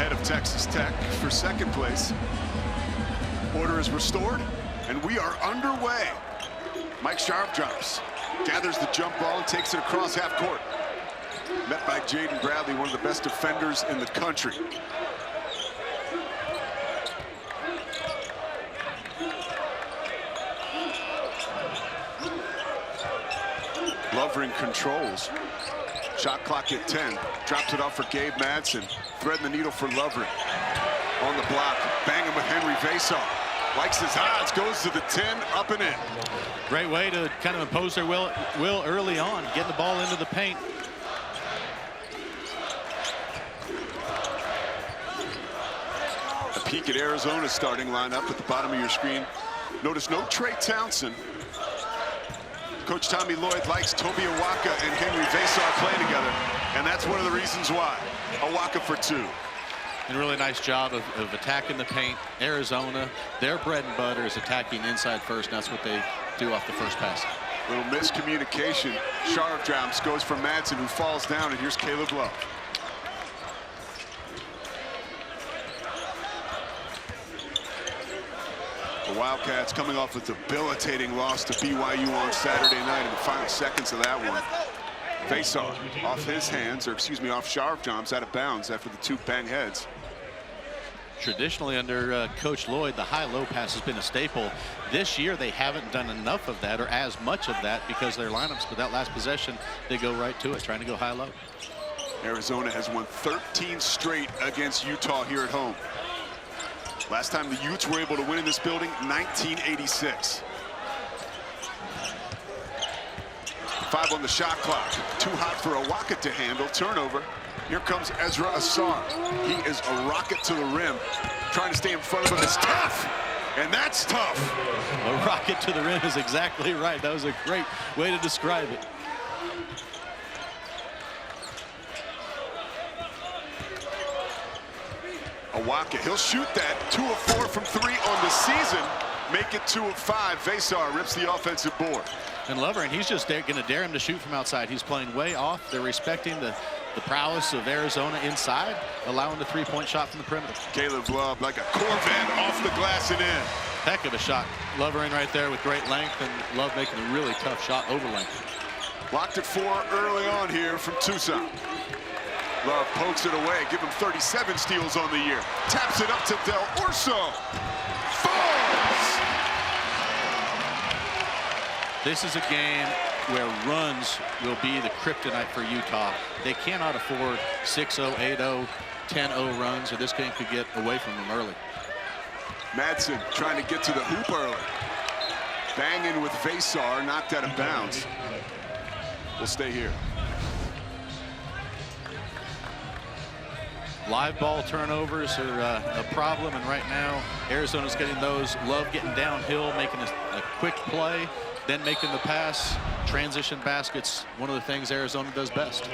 ahead of Texas Tech for second place. Order is restored, and we are underway. Mike Sharp drops, gathers the jump ball, and takes it across half court. Met by Jaden Bradley, one of the best defenders in the country. Lovering controls. Shot clock at 10. Drops it off for Gabe Madsen. Threading the needle for Lovering. On the block. Banging with Henry Vasar. Likes his odds. Goes to the 10. Up and in. Great way to kind of impose their will early on. Getting the ball into the paint. A peek at Arizona's starting lineup at the bottom of your screen. Notice no Trey Townsend. Coach Tommy Lloyd likes Toby Awaka and Henry Vasar playing together, and that's one of the reasons why. Awaka for 2. And a really nice job of attacking the paint. Arizona, their bread and butter is attacking inside first, and that's what they do off the first pass. Little miscommunication. Sharp drops, goes for Madsen, who falls down, and here's Caleb Love. The Wildcats coming off a debilitating loss to BYU on Saturday night in the final seconds of that one. Vasar off his hands, or excuse me, off Sharp jumps out of bounds after the 2 bang heads. Traditionally under Coach Lloyd, the high-low pass has been a staple. This year they haven't done enough of that or as much of that because their lineups, but that last possession, they go right to it, trying to go high-low. Arizona has won 13 straight against Utah here at home. Last time the Utes were able to win in this building, 1986. 5 on the shot clock. Too hot for Awaka to handle. Turnover. Here comes Ezra Asar. He is a rocket to the rim. Trying to stay in front of him is tough. And that's tough. A rocket to the rim is exactly right. That was a great way to describe it. Awaka, he'll shoot that. 2 of 4 from 3 on the season. Make it 2 of 5. Vasar rips the offensive board. And Lovering, he's just going to dare him to shoot from outside. He's playing way off. They're respecting the prowess of Arizona inside, allowing the 3-point shot from the perimeter. Caleb Love like a Corvette off the glass and in. Heck of a shot. Lovering right there with great length, and Love making a really tough shot over length. Locked at 4 early on here from Tucson. Love pokes it away. Give him 37 steals on the year. Taps it up to Del Orso. Falls! This is a game where runs will be the kryptonite for Utah. They cannot afford 6-0, 8-0, 10-0 runs, or this game could get away from them early. Madsen trying to get to the hoop early. Banging with Vasar, knocked out of bounds. We'll stay here. Live ball turnovers are a problem, and right now Arizona's getting those. Love getting downhill, making a quick play, then making the pass. Transition baskets, one of the things Arizona does best.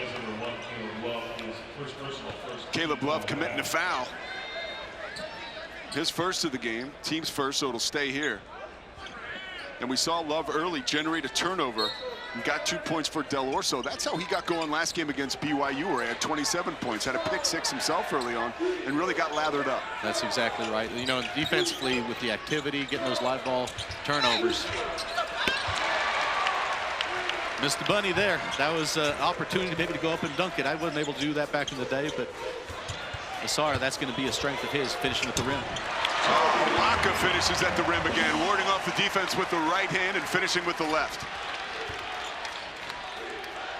Caleb Love committing a foul. His first of the game, team's first, so it'll stay here. And we saw Love early generate a turnover and got 2 points for Del Orso. That's how he got going last game against BYU, where he had 27 points, had a pick 6 himself early on, and really got lathered up. That's exactly right. You know, defensively with the activity, getting those live ball turnovers. Missed the bunny there. That was an opportunity maybe to go up and dunk it. I wasn't able to do that back in the day, but Asar, that's going to be a strength of his, finishing at the rim. Oh, Awaka finishes at the rim again, warding off the defense with the right hand and finishing with the left.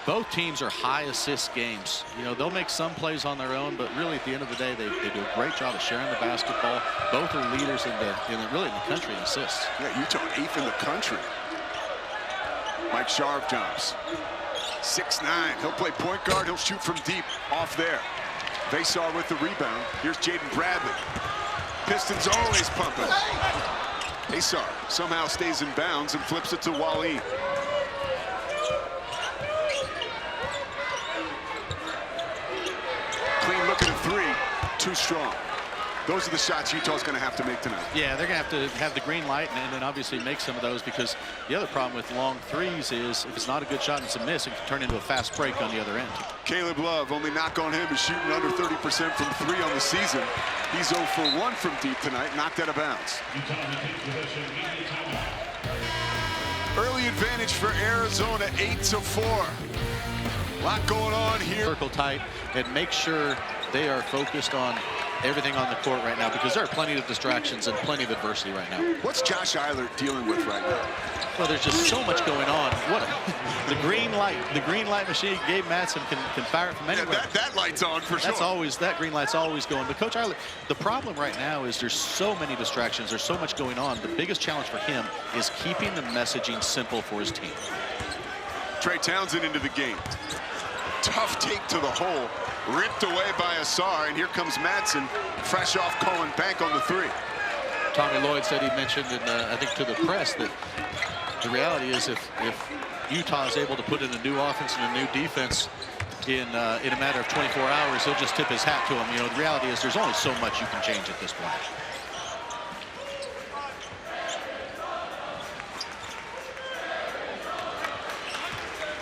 Both teams are high assist games. You know, they'll make some plays on their own, but really at the end of the day, they do a great job of sharing the basketball. Both are leaders really in the country in assists. Yeah, Utah 8th in the country. Mike Sharp jumps. 6'9". He'll play point guard. He'll shoot from deep off there. Vasar with the rebound. Here's Jaden Bradley. Pistons always pumping. Vasar somehow stays in bounds and flips it to Wally. Clean look at a 3. Too strong. Those are the shots Utah's going to have to make tonight. Yeah, they're going to have the green light and then obviously make some of those, because the other problem with long threes is if it's not a good shot and it's a miss, it can turn into a fast break on the other end. Caleb Love, only knock on him is shooting under 30% from 3 on the season. He's 0 for 1 from deep tonight, knocked out of bounds. Early advantage for Arizona, 8-4. A lot going on here. Circle tight and make sure they are focused on everything on the court right now, because there are plenty of distractions and plenty of adversity right now. What's Josh Eilert dealing with right now? Well, there's just so much going on. The green light machine. Gabe Madsen can fire it from anywhere. Yeah, that light's on for sure. That green light's always going. But Coach Eilert, the problem right now is there's so many distractions. There's so much going on. The biggest challenge for him is keeping the messaging simple for his team. Trey Townsend into the game. Tough take to the hole. Ripped away by Asar, and here comes Madsen, fresh off Colin Bank on the 3. Tommy Lloyd said, he mentioned, I think to the press, that the reality is if Utah is able to put in a new offense and a new defense in a matter of 24 hours, he'll just tip his hat to him. You know, the reality is there's only so much you can change at this point.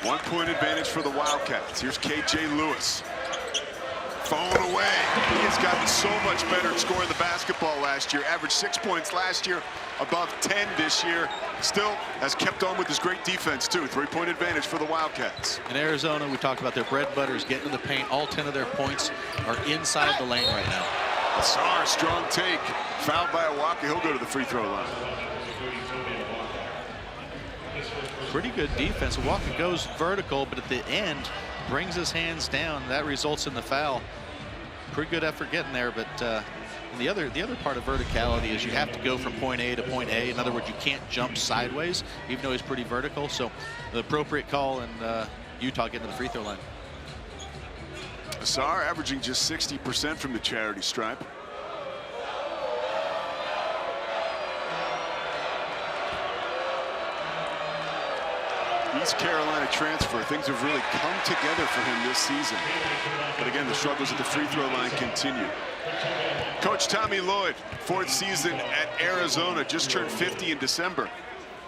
One-point advantage for the Wildcats. Here's KJ Lewis. Phone away. He has gotten so much better at scoring the basketball last year. Averaged 6 points last year, above 10 this year. Still has kept on with his great defense, too. 3-point advantage for the Wildcats. In Arizona, we talked about their bread and butter is getting in the paint. All 10 of their points are inside the lane right now. Asar, strong take. Fouled by Awaka. He'll go to the free throw line. Pretty good defense. Walker goes vertical, but at the end brings his hands down. That results in the foul. Pretty good effort getting there, but and the other part of verticality is you have to go from point A to point A. In other words, you can't jump sideways, even though he's pretty vertical. So the appropriate call, and Utah getting to the free throw line. Asar averaging just 60% from the charity stripe. East Carolina transfer. Things have really come together for him this season. But again, the struggles at the free throw line continue. Coach Tommy Lloyd, 4th season at Arizona, just turned 50 in December.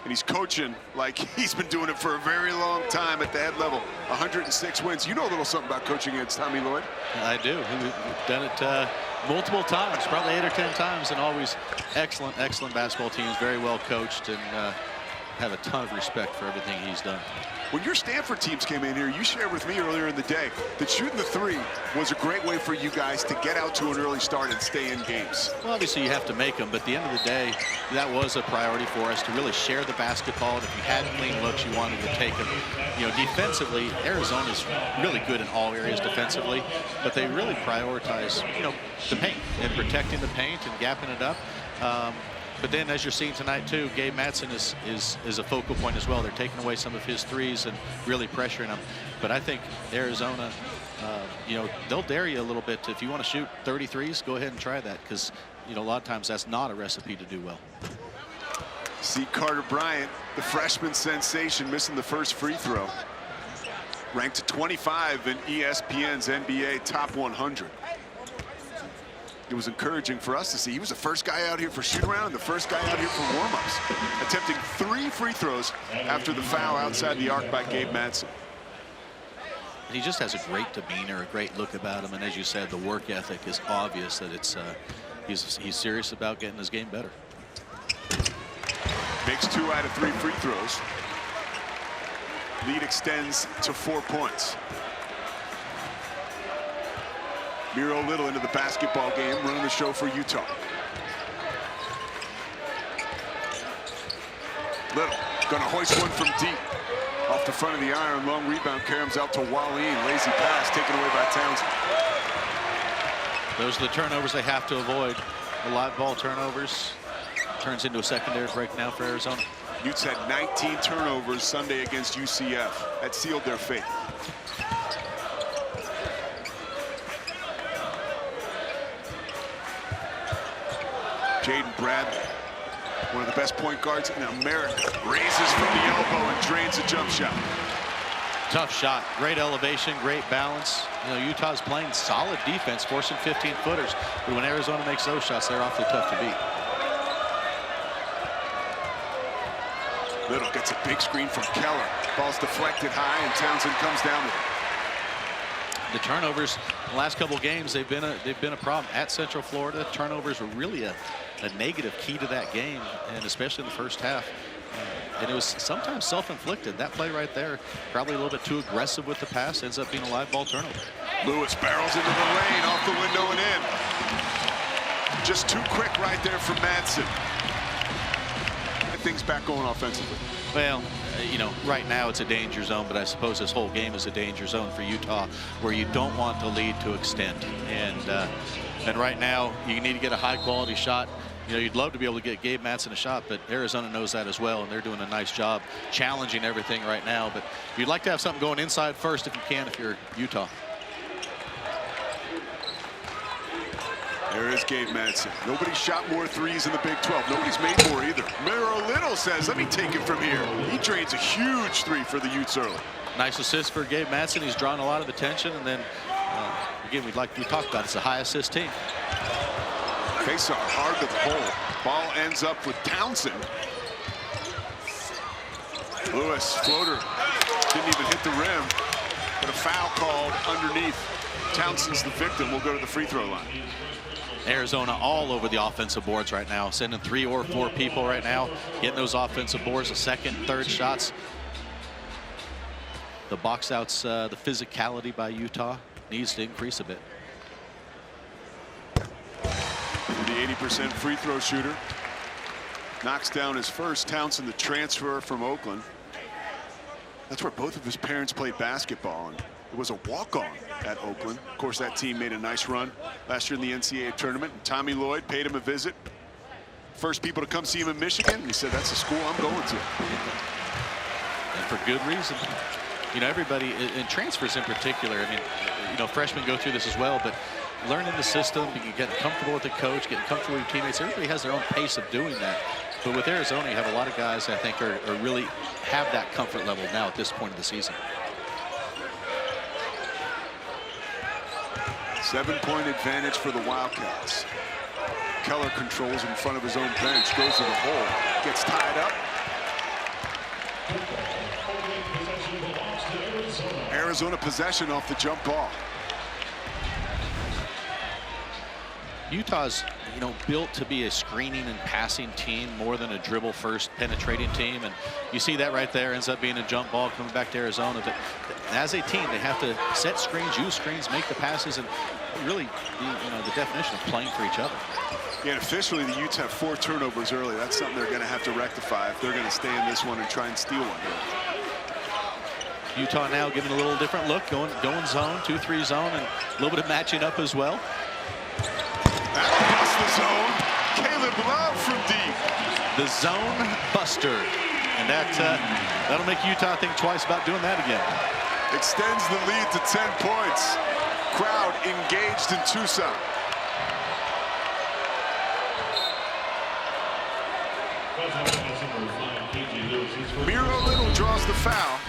And he's coaching like he's been doing it for a very long time at the head level. 106 wins. You know a little something about coaching against Tommy Lloyd? I do. We've done it multiple times, probably 8 or 10 times, and always excellent basketball teams, very well coached, and have a ton of respect for everything he's done. When your Stanford teams came in here, you shared with me earlier in the day that shooting the 3 was a great way for you guys to get out to an early start and stay in games. Well, obviously you have to make them, but at the end of the day, that was a priority for us to really share the basketball. And if you had clean looks, you wanted to take them. You know, defensively, Arizona's really good in all areas defensively, but they really prioritize, you know, the paint and protecting the paint and gapping it up. But then, as you're seeing tonight, too, Gabe Madsen is a focal point as well. They're taking away some of his threes and really pressuring him. But I think Arizona, you know, they'll dare you a little bit. If you want to shoot 33s, go ahead and try that, because, you know, a lot of times that's not a recipe to do well. See Carter Bryant, the freshman sensation, missing the first free throw. Ranked 25 in ESPN's NBA Top 100. It was encouraging for us to see. He was the first guy out here for shoot-around and the first guy out here for warm-ups, attempting 3 free throws after the foul outside the arc by Gabe Madsen. He just has a great demeanor, a great look about him, and as you said, the work ethic is obvious that it's he's serious about getting his game better. Makes 2 out of 3 free throws. Lead extends to 4 points. Miro Little into the basketball game, running the show for Utah. Little gonna hoist one from deep. Off the front of the iron, long rebound, caroms out to Wallin. Lazy pass taken away by Townsend. Those are the turnovers they have to avoid. The live ball turnovers turns into a secondary break now for Arizona. Utes had 19 turnovers Sunday against UCF. That sealed their fate. Jaden Bradley, one of the best point guards in America, raises from the elbow and drains a jump shot. Tough shot, great elevation, great balance. You know, Utah's playing solid defense, forcing 15-footers. But when Arizona makes those shots, they're awfully tough to beat. Little gets a big screen from Keller. Ball's deflected high, and Townsend comes down with it. The turnovers in the last couple of games, they've been a problem at Central Florida. Turnovers were really a negative key to that game, and especially in the first half. And it was sometimes self-inflicted. That play right there, probably a little bit too aggressive with the pass, ends up being a live ball turnover. Lewis barrels into the lane, off the window and in. Just too quick right there for Madsen. Things back going offensively. Well, you know, right now it's a danger zone, but I suppose this whole game is a danger zone for Utah, where you don't want the lead to extend. And right now, you need to get a high-quality shot. You know, you'd love to be able to get Gabe Madsen a shot, but Arizona knows that as well, and they're doing a nice job challenging everything right now. But you'd like to have something going inside first if you can, if you're Utah. There is Gabe Madsen. Nobody shot more threes in the Big 12. Nobody's made more either. Miro Little says, let me take it from here. He drains a huge three for the Utes early. Nice assist for Gabe Madsen. He's drawn a lot of attention, and then again, we talked about, it's a high assist team. Face-off hard to the hole. Ball ends up with Townsend. Lewis, floater, didn't even hit the rim, but a foul called underneath. Townsend's the victim. We'll go to the free throw line. Arizona all over the offensive boards right now, sending 3 or 4 people right now, getting those offensive boards, the second, third shots. The box outs, the physicality by Utah needs to increase a bit. The 80% free throw shooter knocks down his first. Townsend, the transfer from Oakland. That's where both of his parents played basketball, and it was a walk-on at Oakland. Of course, that team made a nice run last year in the NCAA tournament, and Tommy Lloyd paid him a visit. First people to come see him in Michigan, and he said, that's the school I'm going to. And for good reason. You know, everybody, and transfers in particular, I mean, you know, freshmen go through this as well, but learning the system, getting comfortable with the coach, getting comfortable with your teammates, everybody has their own pace of doing that. But with Arizona, you have a lot of guys I think are really have that comfort level now at this point of the season. 7-point advantage for the Wildcats. Keller controls in front of his own bench, goes to the hole, gets tied up. Arizona possession off the jump ball. Utah's, you know, built to be a screening and passing team more than a dribble first penetrating team, and you see that right there. Ends up being a jump ball coming back to Arizona. But as a team, they have to set screens, use screens, make the passes, and really be, you know, the definition of playing for each other. Yeah, and officially the Utes have 4 turnovers early. That's something they're going to have to rectify if they're going to stay in this one and try and steal one. Utah now giving a little different look, going zone, 2-3 zone, and a little bit of matching up as well. That'll bust the zone. Caleb Love from deep. The zone buster. And that'll make Utah think twice about doing that again. Extends the lead to 10 points. Crowd engaged in Tucson. Miro Little draws the foul.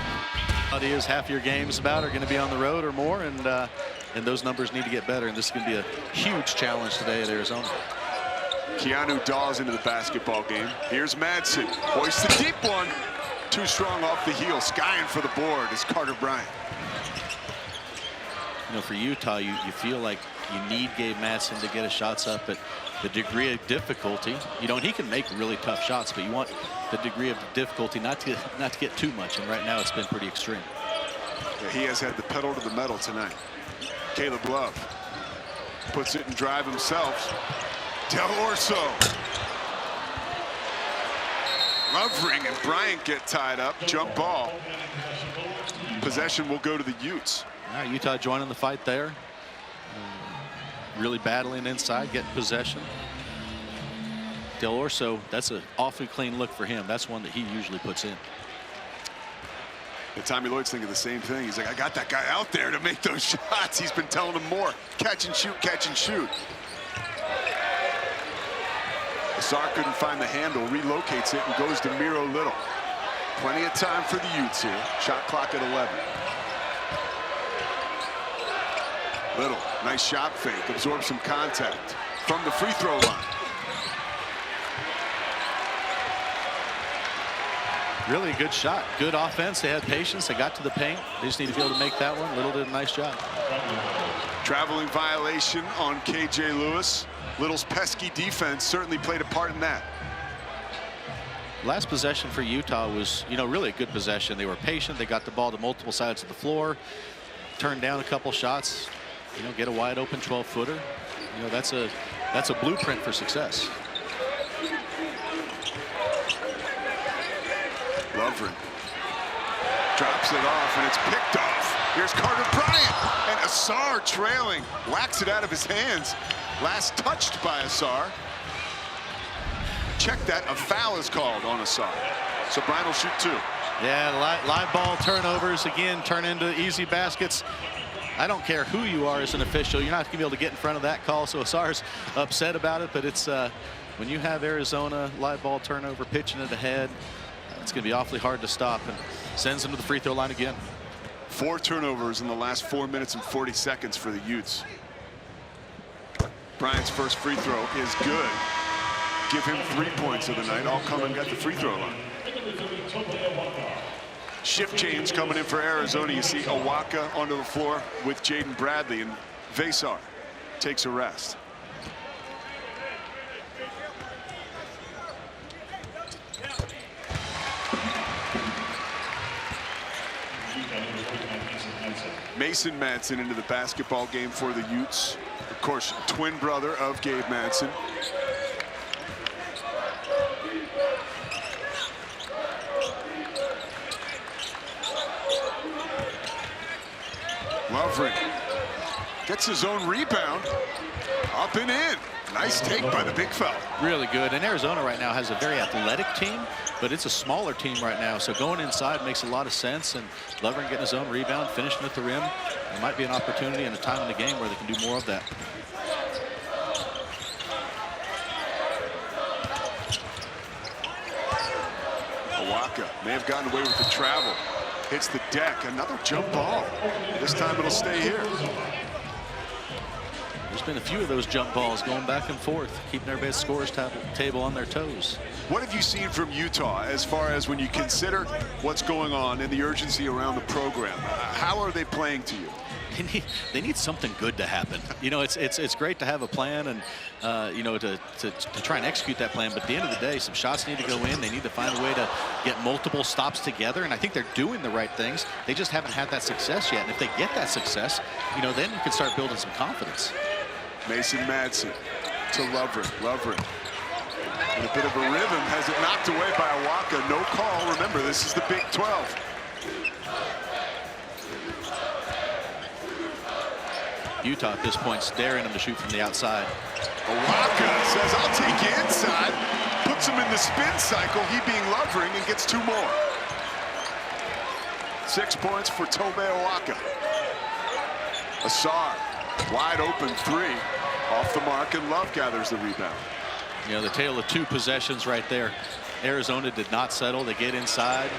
It is half your games about are going to be on the road or more, and those numbers need to get better, and this is going to be a huge challenge today at Arizona. Keanu Dawes into the basketball game. Here's Madsen, hoists the deep one. Too strong off the heel, skying for the board is Carter Bryant. You know, for Utah, you feel like you need Gabe Madsen to get his shots up, but the degree of difficulty, you know, and he can make really tough shots, but you want the degree of difficulty not to get too much, and right now it's been pretty extreme. Yeah, he has had the pedal to the metal tonight. Caleb Love puts it in drive himself. Del Orso. Lovering and Bryant get tied up. Jump ball. Possession will go to the Utes. All right, Utah joining the fight there. Really battling inside, getting possession. Del Orso, that's an awfully clean look for him. That's one that he usually puts in. And Tommy Lloyd's thinking the same thing. He's like, I got that guy out there to make those shots. He's been telling him more. Catch and shoot, catch and shoot. Azar couldn't find the handle, relocates it, and goes to Miro Little. Plenty of time for the Utes here. Shot clock at 11. Little, nice shot fake, absorbs some contact from the free throw line. Really good shot. Good offense. They had patience. They got to the paint. They just need to be able to make that one. Little did a nice job. Traveling violation on KJ Lewis. Little's pesky defense certainly played a part in that. Last possession for Utah was, really a good possession. They were patient. They got the ball to multiple sides of the floor, turned down a couple shots, get a wide open 12-footer. That's a blueprint for success. Lovren drops it off, and it's picked off. Here's Carter Bryant, and Asar trailing, whacks it out of his hands. Last touched by Asar. Check that, a foul is called on Asar. So Bryant will shoot 2. Yeah, live ball turnovers, again, turn into easy baskets. I don't care who you are as an official. You're not going to be able to get in front of that call, so Asar's upset about it, but it's when you have Arizona live ball turnover, pitching it ahead, it's going to be awfully hard to stop, and sends them to the free throw line again. 4 turnovers in the last 4 minutes and 40 seconds for the Utes. Bryant's first free throw is good. Give him 3 points of the night. All come and got the free throw line. Shift change coming in for Arizona. You see Awaka onto the floor with Jaden Bradley, and Vesar takes a rest. Mason Madsen into the basketball game for the Utes. Of course, twin brother of Gabe Madsen. Lovren gets his own rebound. Up and in. Nice take by the big fella. Really good. And Arizona right now has a very athletic team, but it's a smaller team right now. So going inside makes a lot of sense. And Lovren getting his own rebound, finishing at the rim. There might be an opportunity and a time in the game where they can do more of that. Awaka may have gotten away with the travel. Hits the deck. Another jump ball. This time it'll stay here. There's been a few of those jump balls going back and forth, keeping everybody's scores table on their toes. What have you seen from Utah as far as when you consider what's going on and the urgency around the program? How are they playing to you? They need something good to happen. It's great to have a plan and to try and execute that plan. But at the end of the day, some shots need to go in. They need to find a way to get multiple stops together. And I think they're doing the right things. They just haven't had that success yet. And if they get that success, then you can start building some confidence. Mason Madsen to Lovren. Lovren in a bit of a rhythm, has it knocked away by Awaka. No call. Remember, this is the Big 12. Utah at this point staring him to shoot from the outside. Awaka says, I'll take you inside. Puts him in the spin cycle, he being Lovren, and gets 2 more. 6 points for Tobe Awaka. Asar, wide open 3. Off the mark, and Love gathers the rebound. The tale of 2 possessions right there. Arizona did not settle. They get inside.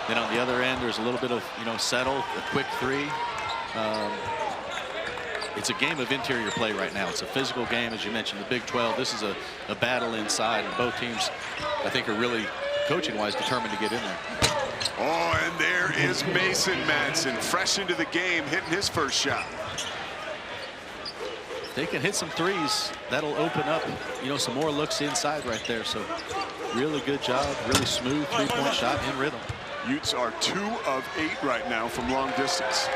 Then on the other end, there's a little bit of, settle, a quick 3. It's a game of interior play right now. It's a physical game, as you mentioned, the Big 12. This is a battle inside, and both teams, I think, are really, coaching-wise, determined to get in there. Oh, and there is Mason Madsen, fresh into the game, hitting his first shot. If they can hit some threes, that'll open up, some more looks inside right there. So really good job, really smooth 3-point shot in rhythm. Utes are 2 of 8 right now from long distance.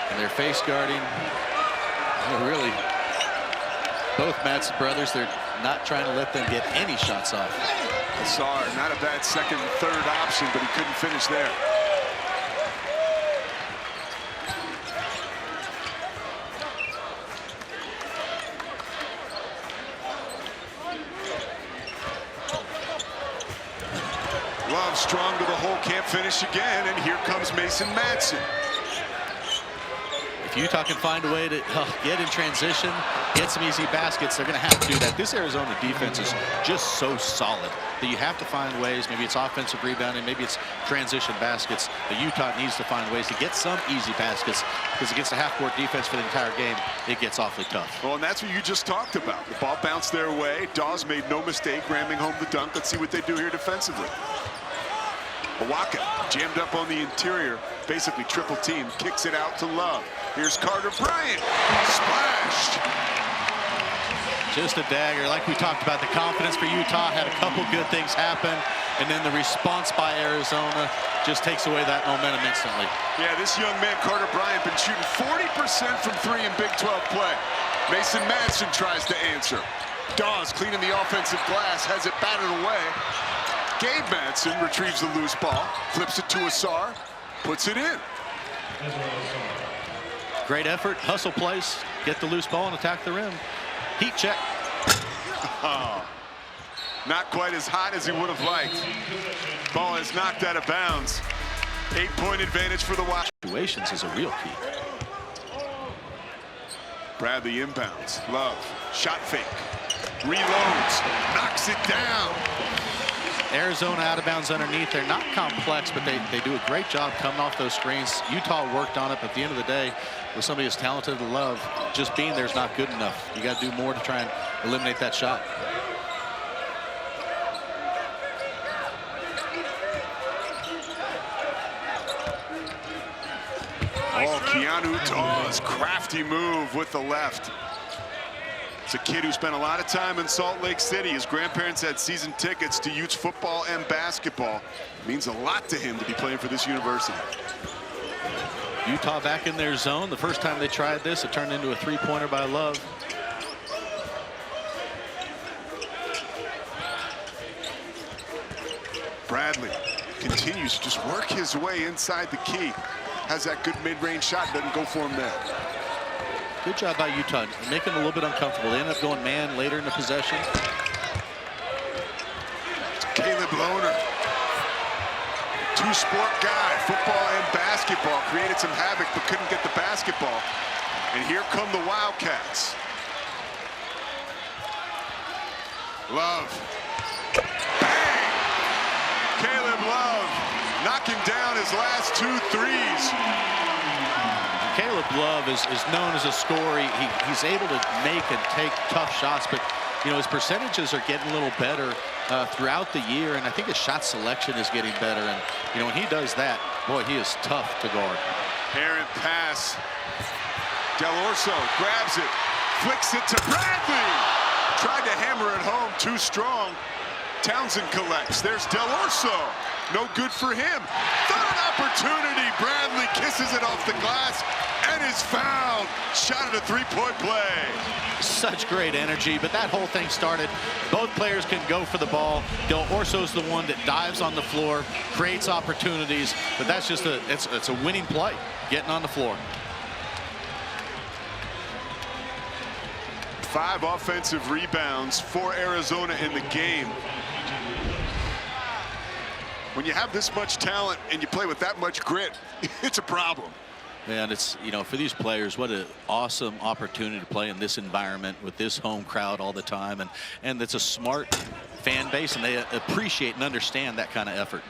And they're face guarding. Really, both Madsen brothers, they're not trying to let them get any shots off. Asar, not a bad second and third option, but he couldn't finish there. Love strong to the hole, can't finish again, and here comes Mason Madsen. If Utah can find a way to get in transition, get some easy baskets. They're going to have to do that. This Arizona defense is just so solid that you have to find ways. Maybe it's offensive rebounding, maybe it's transition baskets. But Utah needs to find ways to get some easy baskets, because against a half-court defense for the entire game, it gets awfully tough. Well, and that's what you just talked about. The ball bounced their way. Dawes made no mistake ramming home the dunk. Let's see what they do here defensively. Awaka jammed up on the interior, basically triple team, kicks it out to Love. Here's Carter Bryant, splashed. Just a dagger. Like we talked about, the confidence for Utah had a couple good things happen, and then the response by Arizona just takes away that momentum instantly. Yeah, this young man, Carter Bryant, been shooting 40% from 3 in Big 12 play. Mason Madsen tries to answer. Dawes cleaning the offensive glass, has it batted away. Gabe Madsen retrieves the loose ball, flips it to Asar, puts it in. Great effort, hustle plays, get the loose ball and attack the rim. Heat check. Oh, not quite as hot as he would have liked. Ball is knocked out of bounds. 8-point advantage for the Wild. Situations is a real key. Bradley inbounds. Love, shot fake. Reloads, knocks it down. Arizona out of bounds underneath. They're not complex, but they do a great job coming off those screens. Utah worked on it, but at the end of the day, with somebody as talented as Love, just being there is not good enough. You got to do more to try and eliminate that shot. Oh, Keanu Dawes, crafty move with the left. It's a kid who spent a lot of time in Salt Lake City. His grandparents had season tickets to Utes football and basketball. It means a lot to him to be playing for this university. Utah back in their zone. The first time they tried this, it turned into a three-pointer by Love. Bradley continues to just work his way inside the key. Has that good mid-range shot, doesn't go for him there. Good job by Utah, making them a little bit uncomfortable. They end up going man later in the possession. Caleb Lohner, two-sport guy, football and basketball, created some havoc but couldn't get the basketball. And here come the Wildcats. Love. Bang! Caleb Love knocking down his last 2 threes. Caleb Love is known as a scorer. He's able to make and take tough shots, but you know, his percentages are getting a little better throughout the year, and I think his shot selection is getting better. And you know, when he does that, boy, he is tough to guard. Errant pass. Del Orso grabs it, flicks it to Bradley. Tried to hammer it home, too strong. Townsend collects. There's Del Orso. No good for him. Third opportunity. Bradley kisses it off the glass and is fouled. Shot at a 3-point play. Such great energy, but that whole thing started. Both players can go for the ball. Del Orso's the one that dives on the floor, creates opportunities, but that's just it's a winning play, getting on the floor. 5 offensive rebounds for Arizona in the game. When you have this much talent and you play with that much grit, it's a problem. And it's, you know, for these players, what an awesome opportunity to play in this environment with this home crowd all the time. And it's a smart fan base, and they appreciate and understand that kind of effort.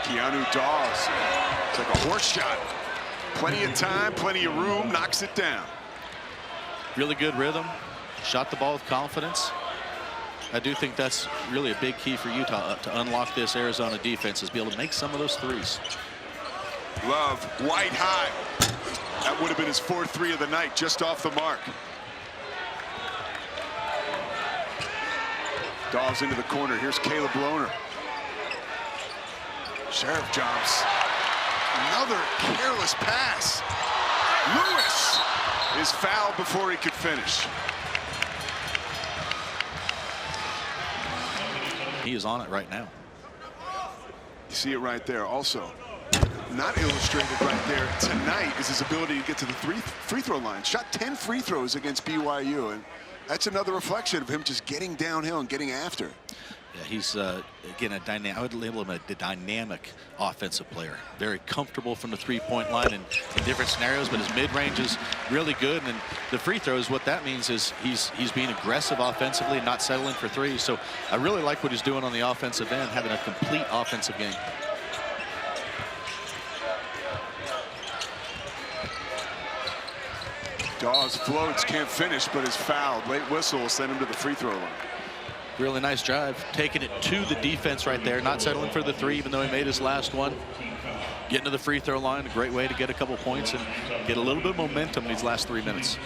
Keanu Dawes. It's like a horse shot. Plenty of time, plenty of room, knocks it down. Really good rhythm. Shot the ball with confidence. I do think that's really a big key for Utah to unlock this Arizona defense, is be able to make some of those threes. Love, white high. That would have been his 4th 3 of the night, just off the mark. Dawes into the corner. Here's Caleb Lohner. Sheriff jumps. Another careless pass. Lewis is fouled before he could finish. He is on it right now. You see it right there. Also, not illustrated right there tonight is his ability to get to the free throw line. Shot 10 free throws against BYU, and that's another reflection of him just getting downhill and getting after. Yeah, he's, again, I would label him a dynamic offensive player. Very comfortable from the three-point line in different scenarios, but his mid-range is really good. And the free throws, what that means is he's being aggressive offensively and not settling for threes. So I really like what he's doing on the offensive end, having a complete offensive game. Dawes floats, can't finish, but is fouled. Late whistle will send him to the free throw line. Really nice drive, taking it to the defense right there, not settling for the three, even though he made his last one. Getting to the free throw line, a great way to get a couple points and get a little bit of momentum in these last 3 minutes.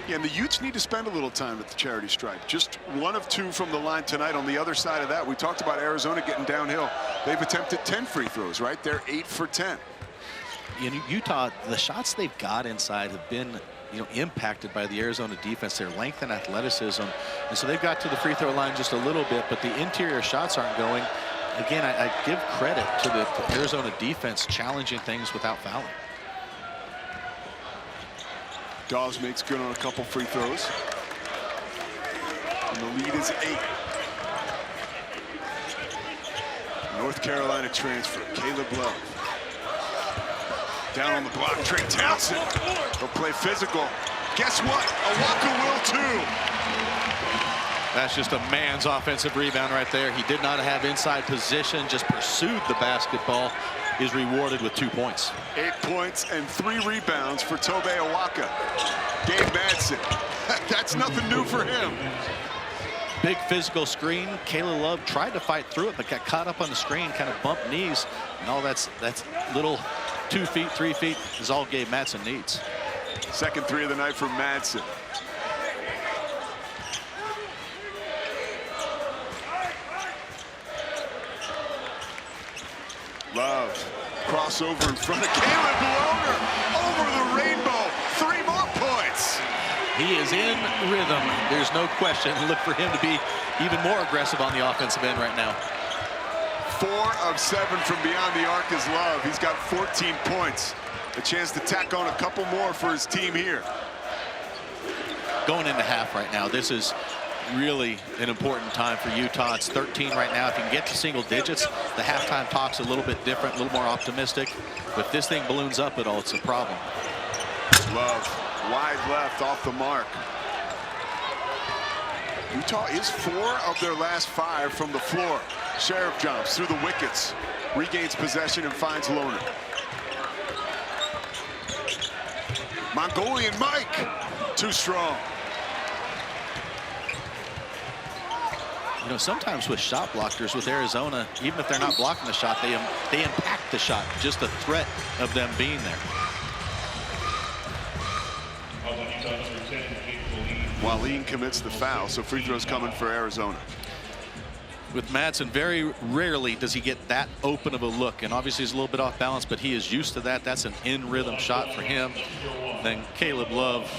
Yeah, and the Utes need to spend a little time at the charity stripe. Just 1 of 2 from the line tonight. On the other side of that, we talked about Arizona getting downhill. They've attempted 10 free throws, right? They're 8 for 10. In Utah, the shots they've got inside have been, impacted by the Arizona defense, their length and athleticism. And so they've got to the free throw line just a little bit, but the interior shots aren't going. Again, I give credit to the Arizona defense challenging things without fouling. Dawes makes good on a couple free throws. And the lead is 8. North Carolina transfer, Caleb Love. Down on the block, Trey Townsend. He'll play physical. Guess what? Awaka will too. That's just a man's offensive rebound right there. He did not have inside position, just pursued the basketball. Is rewarded with 2 points. 8 points and 3 rebounds for Tobe Awaka. Gabe Madsen. That's nothing new for him. Big physical screen. Caleb Love tried to fight through it, but got caught up on the screen, kind of bumped knees. And all that's little 2 feet, 3 feet is all Gabe Madsen needs. Second 3 of the night from Madsen. Love, crossover in front of Caleb Loner, over the rainbow, 3 more points. He is in rhythm, there's no question. Look for him to be even more aggressive on the offensive end right now. 4 of 7 from beyond the arc is Love. He's got 14 points. A chance to tack on a couple more for his team here. Going into half right now, this is really an important time for Utah. It's 13 right now. If you can get to single digits, the halftime talk's a little bit different, a little more optimistic. But if this thing balloons up at all, it's a problem. Love, wide left, off the mark. Utah is 4 of their last 5 from the floor. Sheriff jumps through the wickets, regains possession and finds Loner. Mongolian Mike, too strong. Sometimes with shot blockers with Arizona, even if they're not blocking the shot, they impact the shot. Just the threat of them being there. Wallin commits the foul, so free throws coming for Arizona. With Madsen, very rarely does he get that open of a look, and obviously he's a little bit off balance, but he is used to that. That's an in-rhythm shot for him. Then Caleb Love,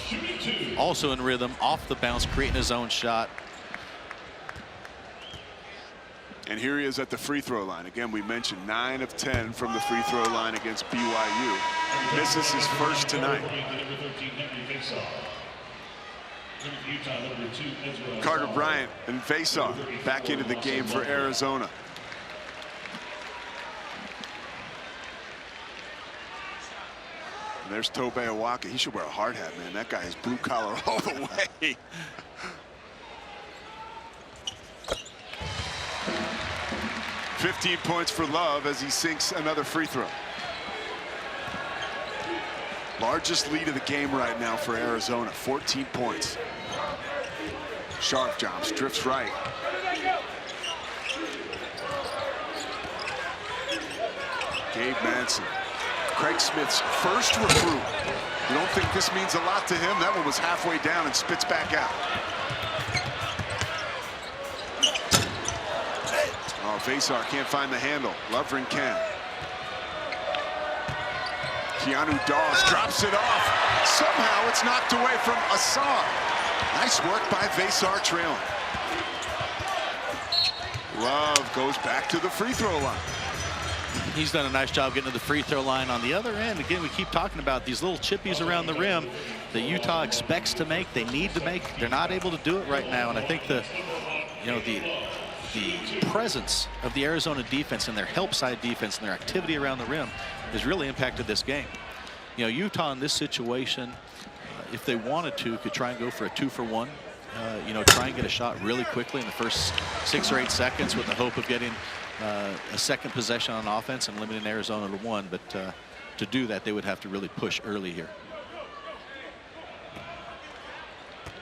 also in rhythm, off the bounce, creating his own shot. And here he is at the free throw line. Again, we mentioned 9 of 10 from the free throw line against BYU. Misses his first tonight. Carter Bryant and Faceoff back into the game for Arizona. And there's Tobe Awaka. He should wear a hard hat, man. That guy is blue collar all the way. $15 points for Love as he sinks another free throw. Largest lead of the game right now for Arizona, 14 points. Sharp jumps, drifts right. Gabe Madsen, Craig Smith's first recruit. You don't think this means a lot to him? That one was halfway down and spits back out. Oh, Vasar can't find the handle. Lovren can. Keanu Dawes drops it off. Somehow it's knocked away from Assar. Nice work by Vasar trailing. Love goes back to the free throw line. He's done a nice job getting to the free throw line. On the other end, again, we keep talking about these little chippies around the rim that Utah expects to make, they need to make. They're not able to do it right now. And I think the the presence of the Arizona defense and their help side defense and their activity around the rim has really impacted this game. You know, Utah in this situation, if they wanted to, could try and go for a 2-for-1. You know, try and get a shot really quickly in the first 6 or 8 seconds with the hope of getting a second possession on offense and limiting Arizona to 1. But to do that, they would have to really push early here.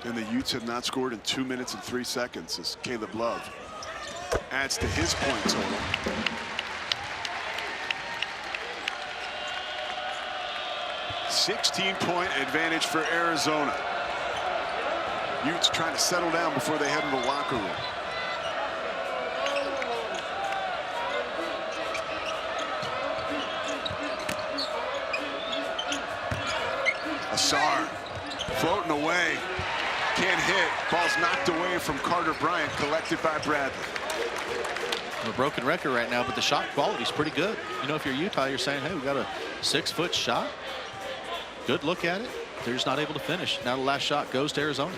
And the Utes have not scored in 2 minutes and 3 seconds as Caleb Love adds to his point total. .16-point advantage for Arizona. Utes trying to settle down before they head into the locker room. Asar floating away. Can't hit. Ball's knocked away from Carter Bryant, collected by Bradley. A broken record right now, but the shot quality is pretty good. You know, if you're Utah, you're saying, hey, we got a 6-foot shot. Good look at it. They're just not able to finish. Now the last shot goes to Arizona.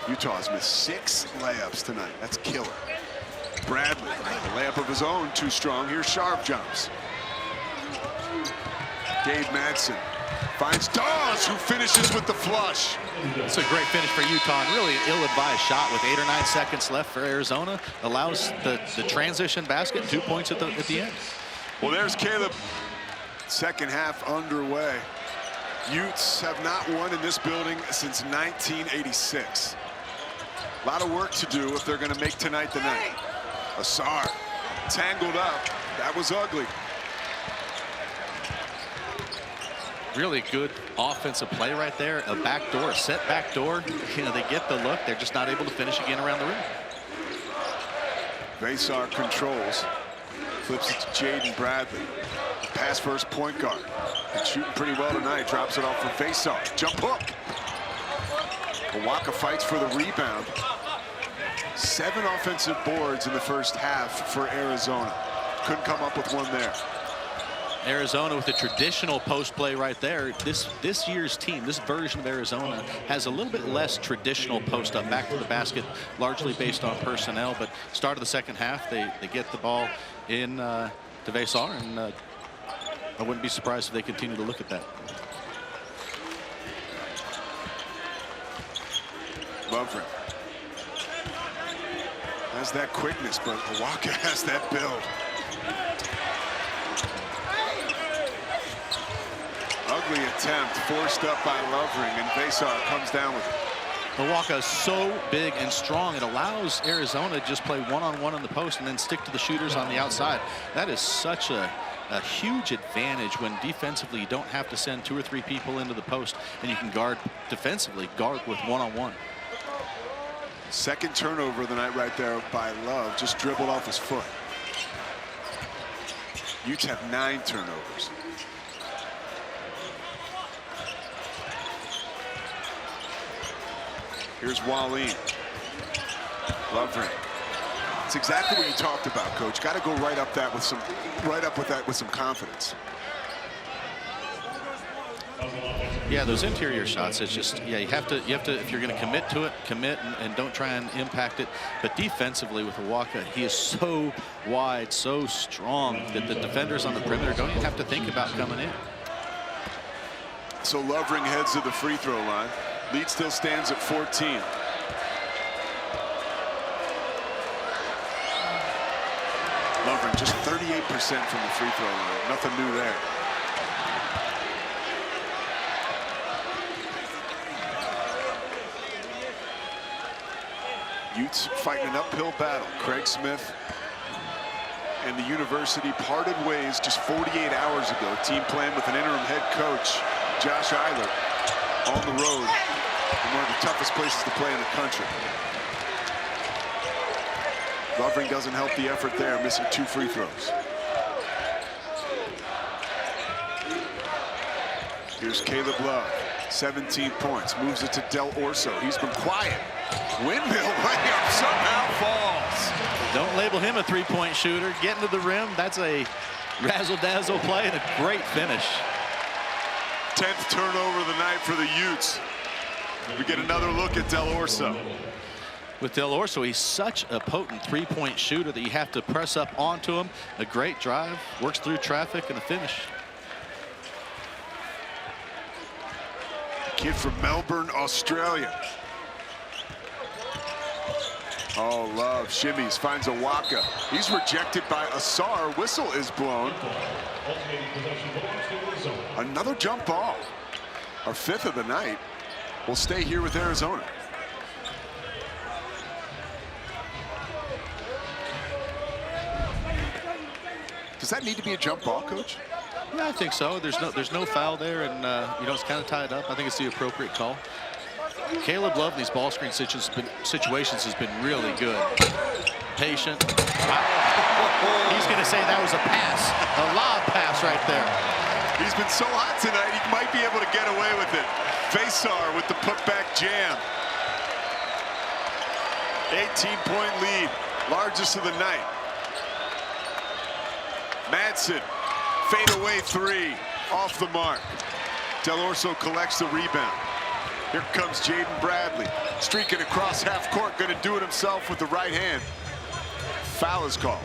Utah has missed 6 layups tonight. That's killer. Bradley, a layup of his own, too strong. Here's Sharp jumps. Dave Madsen finds Dawes, who finishes with the flush. It's a great finish for Utah, and really an ill-advised shot with 8 or 9 seconds left for Arizona. Allows the transition basket, 2 points at the end. Well, there's Caleb. Second half underway. Utes have not won in this building since 1986. A lot of work to do if they're going to make tonight the night. Asar tangled up. That was ugly. Really good offensive play right there. A backdoor, a set backdoor. You know, they get the look. They're just not able to finish again around the rim. Vasar controls. Flips it to Jaden Bradley. Pass first point guard. Been shooting pretty well tonight. Drops it off for Vasar. Jump hook. Awaka fights for the rebound. 7 offensive boards in the first half for Arizona. Couldn't come up with one there. Arizona with the traditional post play right there. This year's team, this version of Arizona, has a little bit less traditional post up back to the basket, largely based on personnel. But start of the second half, they get the ball in to Vasar, and I wouldn't be surprised if they continue to look at that. Lovren has that quickness, but Awaka has that build. Ugly attempt forced up by Lovering, and Vasar comes down with it. Awaka is so big and strong, it allows Arizona to just play one-on-one on the post and then stick to the shooters on the outside. That is such a huge advantage when defensively you don't have to send 2 or 3 people into the post, and you can guard defensively, guard with one-on-one. Second turnover of the night right there by Love, just dribbled off his foot. Utes have 9 turnovers. Here's Wallin. Lovering. It's exactly what you talked about, Coach. Got to go right up that with some confidence. Yeah, those interior shots, it's just, yeah, you have to if you're going to commit to it, commit and don't try and impact it. But defensively with Awaka, he is so wide, so strong that the defenders on the perimeter don't even have to think about coming in. So Lovering heads to the free throw line. Lead still stands at 14. Lovering just 38% from the free throw line. Nothing new there. Utes fighting an uphill battle. Craig Smith and the university parted ways just 48 hours ago. Team playing with an interim head coach, Josh Eilert, on the road in one of the toughest places to play in the country. Lovering doesn't help the effort there, missing 2 free throws. Here's Caleb Love, 17 points, moves it to Del Orso. He's been quiet. Windmill layup somehow falls. Don't label him a 3-point shooter. Getting to the rim, that's a razzle-dazzle play and a great finish. 10th turnover of the night for the Utes. We get another look at Del Orso. with Del Orso. He's such a potent three-point shooter that you have to press up onto him. A great drive, works through traffic, and a finish. Kid from Melbourne, Australia. Oh, Love shimmies, finds a Waka. He's rejected by Asar. Whistle is blown. Another jump ball. Our 5th of the night. Will stay here with Arizona. Does that need to be a jump ball, Coach? Yeah, I think so. There's no foul there, and you know, it's kind of tied up. I think it's the appropriate call. Caleb Love in these ball screen situations has been really good. Patient. Wow. He's going to say that was a pass, a lob pass right there. He's been so hot tonight, he might be able to get away with it. Faisar with the putback jam. 18-point lead, largest of the night. Madsen, fadeaway 3, off the mark. Del Orso collects the rebound. Here comes Jaden Bradley, streaking across half court, going to do it himself with the right hand. Foul is called.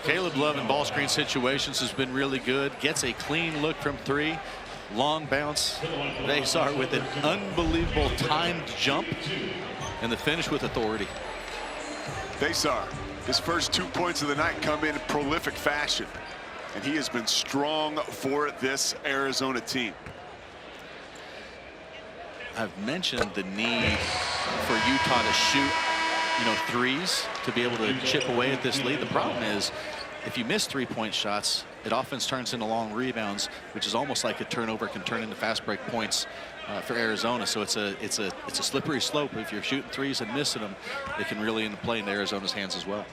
Caleb Love in ball screen situations has been really good. Gets a clean look from 3. Long bounce. Faisar with an unbelievable timed jump. And the finish with authority. Faisar, his first 2 points of the night come in prolific fashion. And he has been strong for this Arizona team. I've mentioned the need for Utah to shoot, you know, threes to be able to chip away at this lead. The problem is, if you miss three-point shots, it often turns into long rebounds, which is almost like a turnover can turn into fast break points for Arizona. So it's a slippery slope. If you're shooting threes and missing them, it can really end up playing into Arizona's hands as well.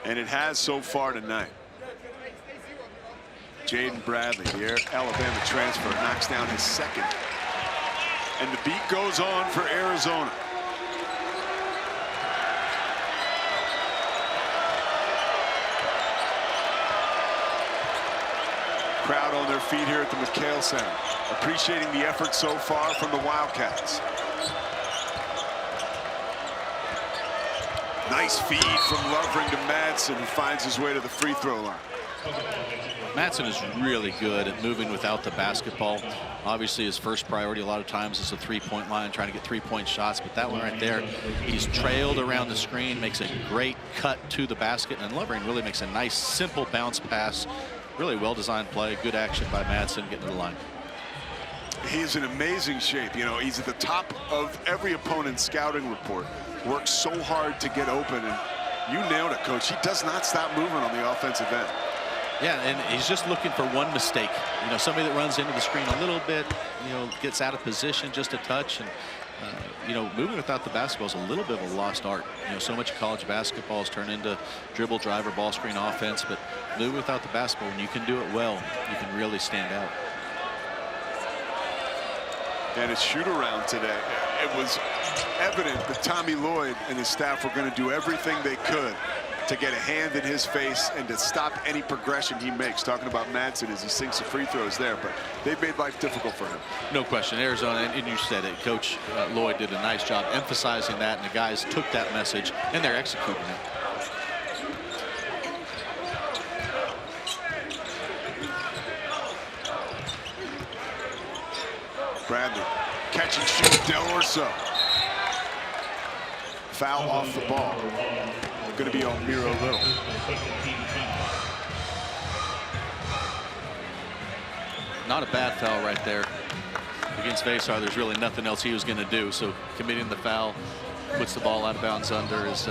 And it has so far tonight. Jaden Bradley, the Alabama transfer, knocks down his 2nd. And the beat goes on for Arizona. Crowd on their feet here at the McHale Center, appreciating the effort so far from the Wildcats. Nice feed from Lovering to Madsen, who finds his way to the free throw line. Madsen is really good at moving without the basketball. Obviously, his first priority a lot of times is the three-point line, trying to get three-point shots. But that one right there, he's trailed around the screen, makes a great cut to the basket. And Lovering really makes a nice, simple bounce pass. Really well-designed play. Good action by Madsen getting to the line. He is in amazing shape. You know, he's at the top of every opponent's scouting report. Works so hard to get open. And you nailed it, Coach. He does not stop moving on the offensive end. Yeah, and he's just looking for one mistake. You know, somebody that runs into the screen a little bit, you know, gets out of position just a touch. And, you know, moving without the basketball is a little bit of a lost art. You know, so much of college basketball is turned into dribble, driver, ball screen offense. But moving without the basketball, when you can do it well, you can really stand out. And his shoot around today, it was evident that Tommy Lloyd and his staff were going to do everything they could to get a hand in his face and to stop any progression he makes. Talking about Madsen as he sinks the free throws there, but they've made life difficult for him. No question. Arizona, and you said it, Coach Lloyd did a nice job emphasizing that, and the guys took that message, and they're executing it. Bradley, catch and shoot, Del Orso. Foul off the ball. Going to be on Miro Little. Not a bad foul right there against Faisar. There's really nothing else he was going to do. So committing the foul, puts the ball out of bounds under is,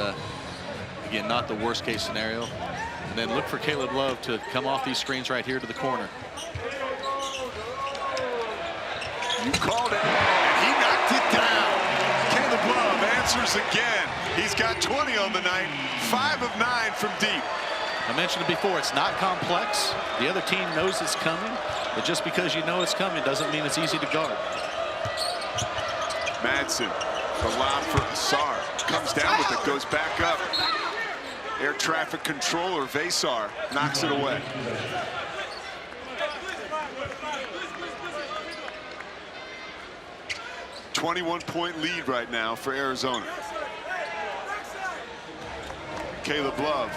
again, not the worst case scenario. And then look for Caleb Love to come off these screens right here to the corner. You called it, and he knocked it down. Caleb Love answers again. He's got 20 on the night, 5 of 9 from deep. I mentioned it before, it's not complex. The other team knows it's coming, but just because you know it's coming doesn't mean it's easy to guard. Madsen, the lob for Asar, comes down with it, goes back up. Air traffic controller, Faisar, knocks it away. 21-point lead right now for Arizona. Caleb Love,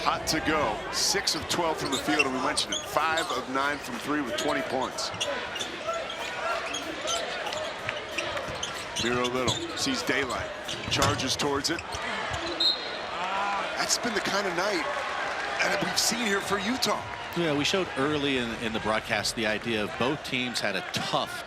hot to go. 6 of 12 from the field, and we mentioned it. 5 of 9 from 3 with 20 points. Miro Little sees daylight, charges towards it. That's been the kind of night that we've seen here for Utah. Yeah, we showed early in the broadcast the idea of both teams had a tough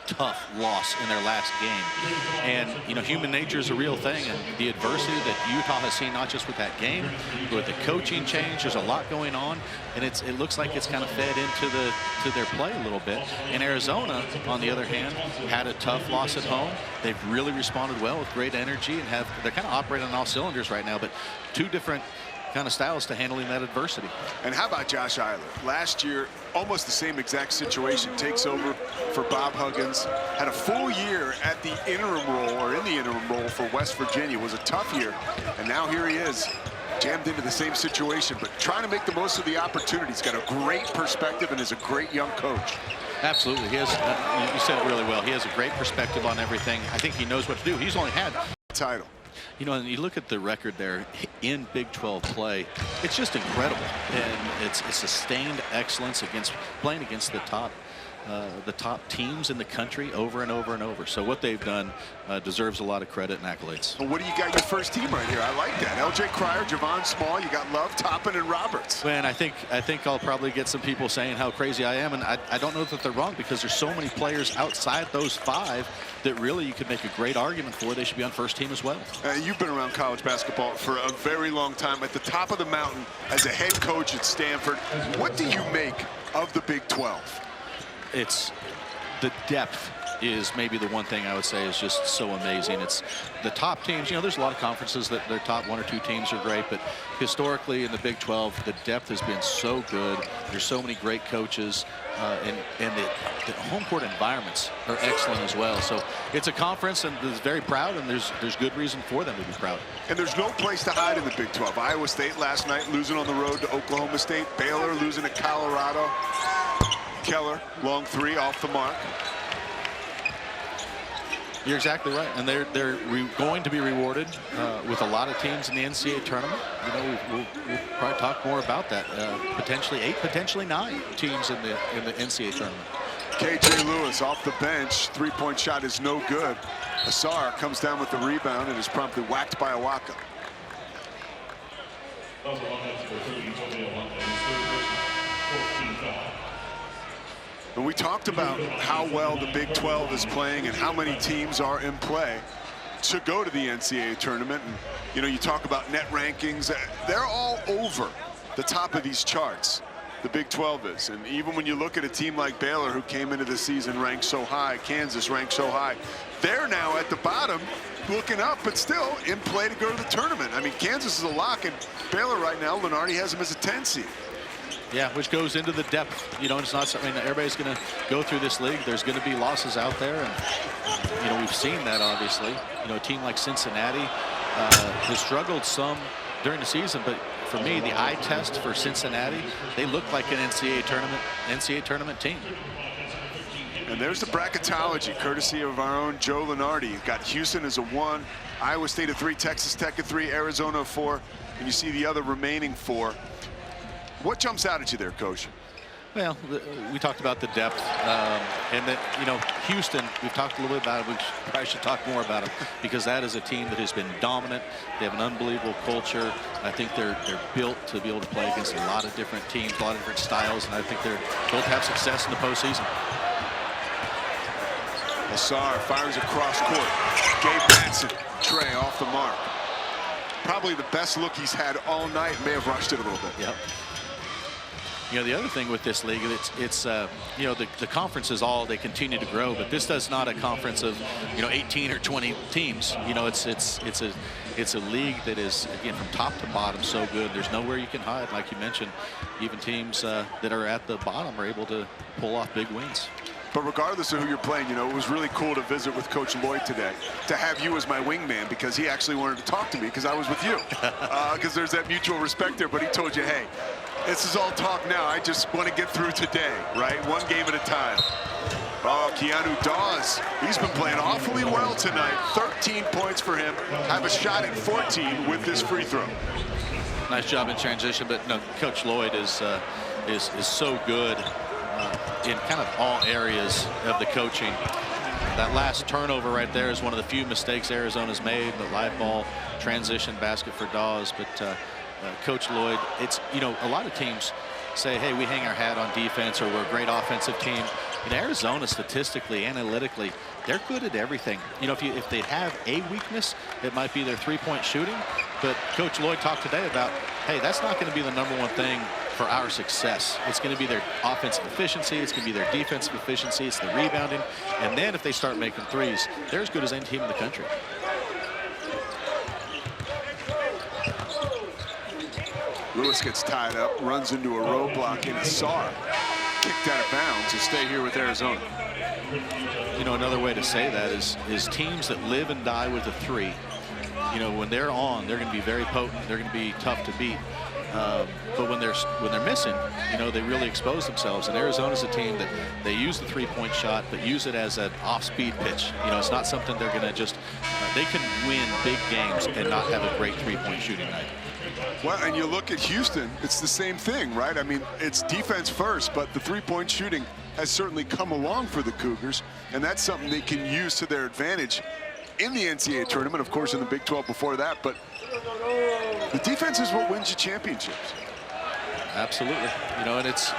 loss in their last game. And, you know, human nature is a real thing. And the adversity that Utah has seen, not just with that game, but with the coaching change, there's a lot going on. And it looks like it's kind of fed into their play a little bit. And Arizona, on the other hand, had a tough loss at home. They've really responded well with great energy, and they're kind of operating on all cylinders right now. But two different kind of styles to handling that adversity. And how about Josh Eiler? Last year, almost the same exact situation. Takes over for Bob Huggins. Had a full year at the interim role, or in the interim role for West Virginia. It was a tough year. And now here he is, jammed into the same situation, but trying to make the most of the opportunity. He's got a great perspective and is a great young coach. Absolutely. He has, you said it really well. He has a great perspective on everything. I think he knows what to do. He's only had title. You know, and you look at the record there in Big 12 play, it's just incredible. And it's sustained excellence playing against the top teams in the country over and over and over. So what they've done deserves a lot of credit and accolades. Well, what do you got your first team right here? I like that. L.J. Cryer, Javon Small, you got Love, Toppin, and Roberts. Man, I think I'll probably get some people saying how crazy I am, and I don't know that they're wrong, because there's so many players outside those 5 that really you could make a great argument for they should be on first team as well. You've been around college basketball for a very long time, at the top of the mountain as a head coach at Stanford. What do you make of the Big 12? It's the depth is maybe the one thing I would say is just so amazing. It's the top teams. You know, there's a lot of conferences that their top 1 or 2 teams are great, but historically in the Big 12, the depth has been so good. There's so many great coaches, and the home court environments are excellent as well. So it's a conference and is very proud, and there's good reason for them to be proud. And there's no place to hide in the Big 12. Iowa State last night losing on the road to Oklahoma State. Baylor losing at Colorado. Keller, long 3 off the mark. You're exactly right, and they're going to be rewarded with a lot of teams in the NCAA tournament. You know, we'll probably talk more about that. Potentially 8, potentially 9 teams in the NCAA tournament. KJ Lewis off the bench, 3-point shot is no good. Asar comes down with the rebound and is promptly whacked by Awaka. And we talked about how well the Big 12 is playing and how many teams are in play to go to the NCAA tournament. And, you know, you talk about net rankings. They're all over the top of these charts. The Big 12 is. And even when you look at a team like Baylor, who came into the season ranked so high, Kansas ranked so high, they're now at the bottom looking up, but still in play to go to the tournament. I mean, Kansas is a lock, and Baylor right now, Lenardi has them as a 10 seed. Yeah, which goes into the depth. You know, it's not something that everybody's going to go through this league. There's going to be losses out there, and, you know, we've seen that, obviously. You know, a team like Cincinnati has struggled some during the season, but for me, the eye test for Cincinnati, they look like an NCAA tournament team. And there's the bracketology, courtesy of our own Joe Lenardi. You've got Houston as a 1, Iowa State at 3, Texas Tech at 3, Arizona at 4, and you see the other remaining 4. What jumps out at you there, Coach? Well, we talked about the depth, and that, you know, Houston, we've talked a little bit about it. We probably should talk more about them, because that is a team that has been dominant. They have an unbelievable culture. I think they're built to be able to play against a lot of different teams, a lot of different styles, and I think they're built to have success in the postseason. Asar fires across court. Gabe Manson, Trey off the mark. Probably the best look he's had all night. May have rushed it a little bit. Yep. You know, the other thing with this league, it's you know, the conferences they continue to grow, but this is not a conference of, you know, 18 or 20 teams. You know, it's a league that is, again, from top to bottom so good. There's nowhere you can hide, like you mentioned. Even teams that are at the bottom are able to pull off big wins. But regardless of who you're playing, you know, it was really cool to visit with Coach Lloyd today, to have you as my wingman, because he actually wanted to talk to me because I was with you. Because there's that mutual respect there, but he told you, hey, this is all talk now. I just want to get through today, right? One game at a time. Oh, Keanu Dawes. He's been playing awfully well tonight. 13 points for him. Have a shot at 14 with this free throw. Nice job in transition, but no, Coach Lloyd is so good in kind of all areas of the coaching. That last turnover right there is one of the few mistakes Arizona's made. The live ball transition basket for Dawes, but Coach Lloyd, it's, you know, a lot of teams say, hey, we hang our hat on defense, or we're a great offensive team. In Arizona, statistically, analytically, they're good at everything. You know, if they have a weakness, it might be their three-point shooting. But Coach Lloyd talked today about, hey, that's not going to be the #1 thing for our success. It's going to be their offensive efficiency. It's going to be their defensive efficiency. It's the rebounding. And then if they start making threes, they're as good as any team in the country. Lewis gets tied up, runs into a roadblock in Asar. Kicked out of bounds to stay here with Arizona. You know, another way to say that is teams that live and die with a three. You know, when they're on, they're going to be very potent. They're going to be tough to beat. But when they're missing, you know, they really expose themselves. And Arizona's a team that they use the three-point shot, but use it as an off-speed pitch. You know, it's not something they're going to just. They can win big games and not have a great three-point shooting night. Well, and you look at Houston, it's the same thing, right? I mean, it's defense first, but the three-point shooting has certainly come along for the Cougars, and that's something they can use to their advantage in the NCAA tournament, of course, in the Big 12 before that. But the defense is what wins you championships. Absolutely. You know, and it's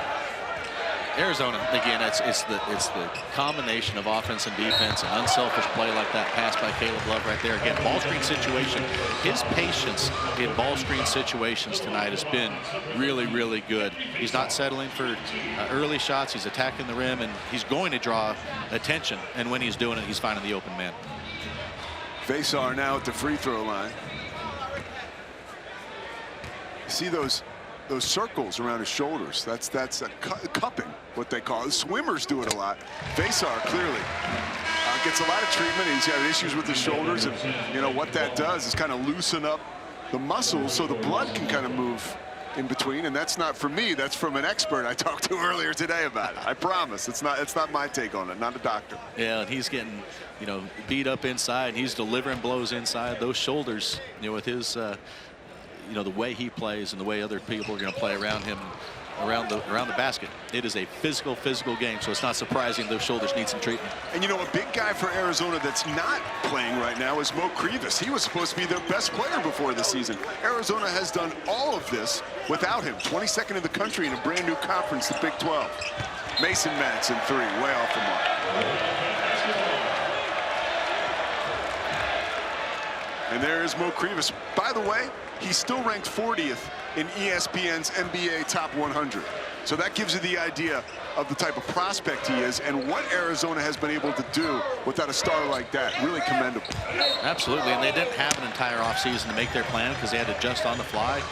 Arizona, again, it's the combination of offense and defense, and unselfish play like that pass by Caleb Love right there. Again, ball screen situation. His patience in ball screen situations tonight has been really, really good. He's not settling for early shots. He's attacking the rim, and he's going to draw attention. And when he's doing it, he's finding the open man. Vesar now at the free throw line. You see those circles around his shoulders. That's a cupping, what they call it. Swimmers do it a lot. Vesar clearly gets a lot of treatment. He's got issues with his shoulders, and you know what that does is kind of loosen up the muscles so the blood can kind of move in between. And that's not from me, that's from an expert I talked to earlier today about it. I promise. It's not my take on it, not a doctor. Yeah, and he's getting, you know, beat up inside. He's delivering blows inside. Those shoulders, you know, with his you know, the way he plays and the way other people are going to play around him, around the basket. It is a physical game, so it's not surprising those shoulders need some treatment. And you know, a big guy for Arizona that's not playing right now is Mo Krivas. He was supposed to be their best player before the season. Arizona has done all of this without him. 22nd in the country in a brand new conference, the Big 12. Mason Madsen three, way off the mark. And there is Mo Krivas. By the way, he's still ranked 40th in ESPN's NBA Top 100. So that gives you the idea of the type of prospect he is and what Arizona has been able to do without a star like that. Really commendable. Absolutely, and they didn't have an entire offseason to make their plan because they had to adjust on the fly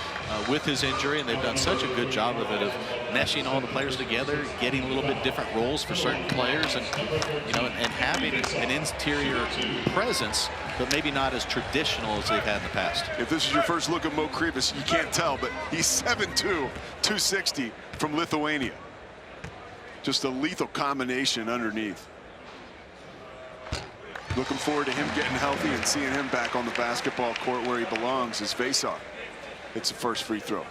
with his injury, and they've done such a good job of it, of meshing all the players together, getting a little bit different roles for certain players, and you know, and having an interior presence, but maybe not as traditional as they've had in the past. If this is your first look at Mo Krivas, you can't tell, but he's 7'2", 260 from Lithuania. Just a lethal combination underneath. Looking forward to him getting healthy and seeing him back on the basketball court where he belongs is Vesar. It's the first free throw.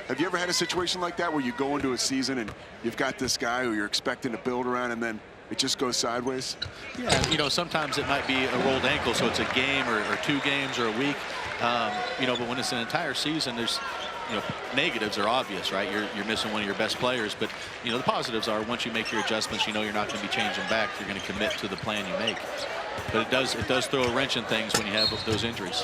Have you ever had a situation like that where you go into a season and you've got this guy who you're expecting to build around and then it just goes sideways? Yeah, you know, sometimes it might be a rolled ankle, so it's a game or 2 games or a week. You know, but when it's an entire season, there's, you know, negatives are obvious, right? You're missing one of your best players, but you know, the positives are once you make your adjustments, you know you're not going to be changing back. You're going to commit to the plan you make. But it does throw a wrench in things when you have those injuries.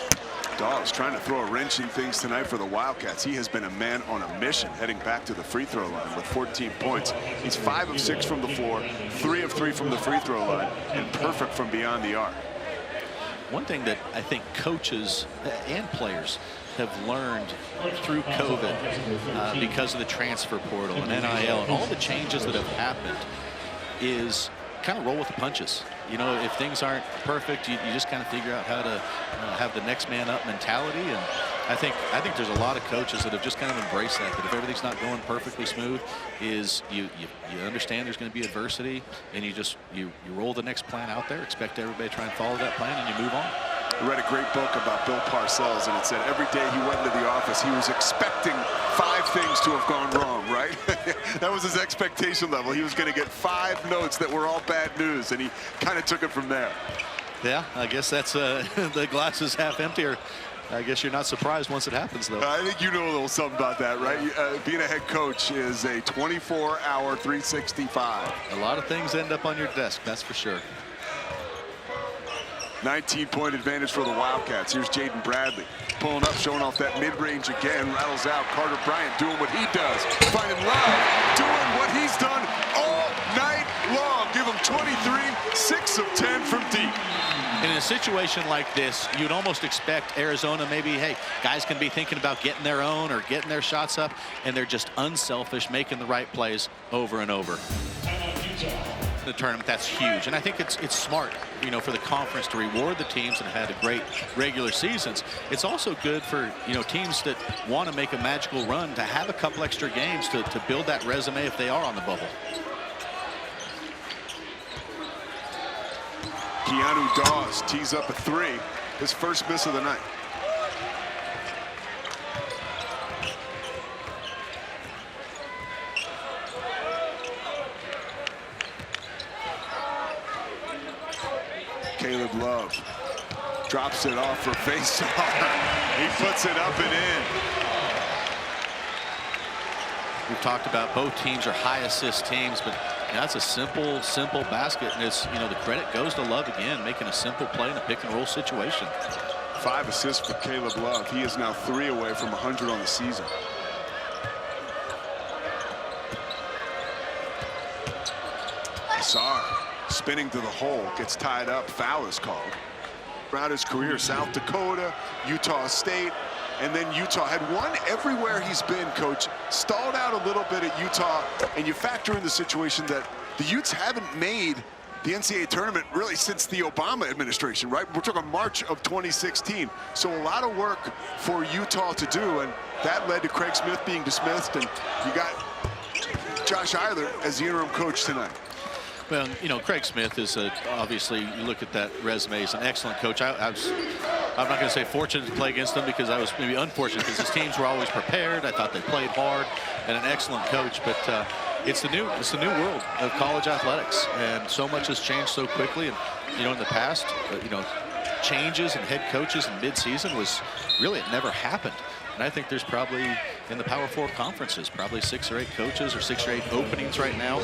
Dawes trying to throw a wrench in things tonight for the Wildcats. He has been a man on a mission heading back to the free throw line with 14 points. He's 5 of 6 from the floor, 3 of 3 from the free throw line, and perfect from beyond the arc. One thing that I think coaches and players have learned through COVID because of the transfer portal and NIL and all the changes that have happened is kind of roll with the punches. You know, if things aren't perfect, you just kind of figure out how to have the next man up mentality. And I think there's a lot of coaches that have just kind of embraced that if everything's not going perfectly smooth, is you understand there's going to be adversity, and you roll the next plan out there, expect everybody to try and follow that plan, and you move on. I read a great book about Bill Parcells, and it said every day he went into the office, he was expecting 5 things to have gone wrong, right? That was his expectation level. He was going to get 5 notes that were all bad news, and he kind of took it from there. Yeah, I guess that's the glass is half empty, or I guess you're not surprised once it happens, though. I think you know a little something about that, right? Being a head coach is a 24-hour, 365. A lot of things end up on your desk, that's for sure. 19-point advantage for the Wildcats. Here's Jaden Bradley pulling up, showing off that mid-range again. Rattles out. Carter Bryant doing what he does. Finding love, doing what he's done all night long. Give him 23, 6 of 10 from deep. In a situation like this, you'd almost expect Arizona, maybe, hey, guys can be thinking about getting their own or getting their shots up, and they're just unselfish, making the right plays over and over. The tournament, that's huge, and I think it's smart, for the conference to reward the teams that have had a great regular seasons. It's also good for teams that want to make a magical run to have a couple extra games to build that resume if they are on the bubble. Keanu Dawes tees up a 3, his first miss of the night. Caleb Love drops it off for face-off. He puts it up and in. We've talked about both teams are high assist teams, but that's a simple basket, and it's the credit goes to Love again, making a simple play in a pick and roll situation. 5 assists for Caleb Love. He is now 3 away from 100 on the season. Assar spinning to the hole, gets tied up, foul is called. Throughout his career, South Dakota, Utah State, and then Utah had won everywhere he's been, Coach. Stalled out a little bit at Utah, and you factor in the situation that the Utes haven't made the NCAA tournament really since the Obama administration, right? We're talking March of 2016. So a lot of work for Utah to do, and that led to Craig Smith being dismissed, and you got Josh Eilert as the interim coach tonight. Well, Craig Smith is obviously, you look at that resume, he's an excellent coach. I'm not going to say fortunate to play against him, because I was maybe unfortunate, because his teams were always prepared. I thought they played hard, and an excellent coach. But it's the new world of college athletics, and so much has changed so quickly. And in the past, changes in head coaches in mid-season was really, it never happened. And I think there's probably, in the Power 4 conferences, probably 6 or 8 coaches or 6 or 8 openings right now,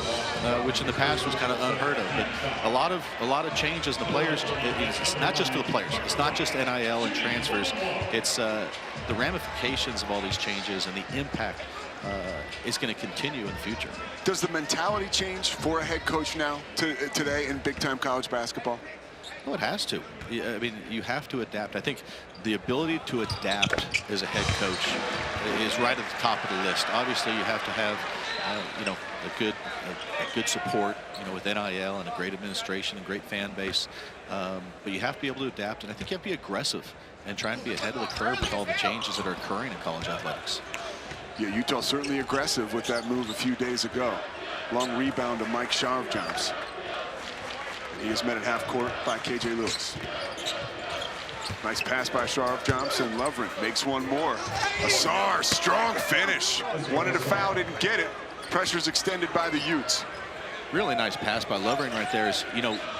which in the past was kind of unheard of. But a lot of changes in the players. It's not just for the players. It's not just NIL and transfers. It's the ramifications of all these changes, and the impact is going to continue in the future. Does the mentality change for a head coach now today in big-time college basketball? Well, it has to. I mean, you have to adapt. I think the ability to adapt as a head coach is right at the top of the list. Obviously, you have to have, a good support, with NIL and a great administration and great fan base. But you have to be able to adapt, and I think you have to be aggressive and trying to be ahead of the curve with all the changes that are occurring in college athletics. Yeah, Utah certainly aggressive with that move a few days ago. Long rebound to Mike Sharvjams. He is met at half court by KJ Lewis. Nice pass by Sharvjams, and Lovren makes one more. Assar, strong finish. Wanted a foul, didn't get it. Pressure's extended by the Utes. Really nice pass by Lovren right there.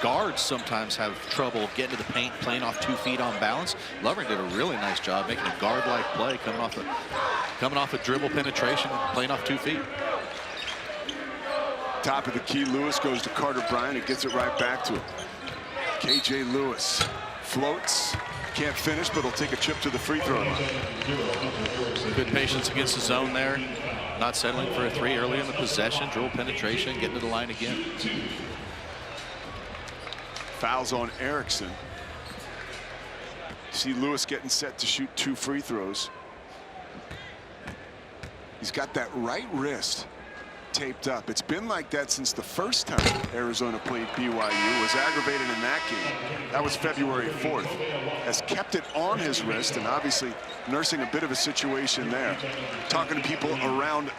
Guards sometimes have trouble getting to the paint, playing off 2 feet on balance. Lovren did a really nice job making a guard-like play, coming off a dribble penetration, playing off 2 feet. Top of the key, Lewis goes to Carter Bryant and gets it right back to him. KJ Lewis floats, can't finish, but he'll take a chip to the free throw line. Good patience against the zone there. Not settling for a 3 early in the possession. Dribble penetration, getting to the line again. Fouls on Erickson. See Lewis getting set to shoot 2 free throws. He's got that right wrist taped up. It's been like that since the first time Arizona played BYU. Was aggravated in that game. That was February 4th. Has kept it on his wrist and obviously nursing a bit of a situation there. Talking to people around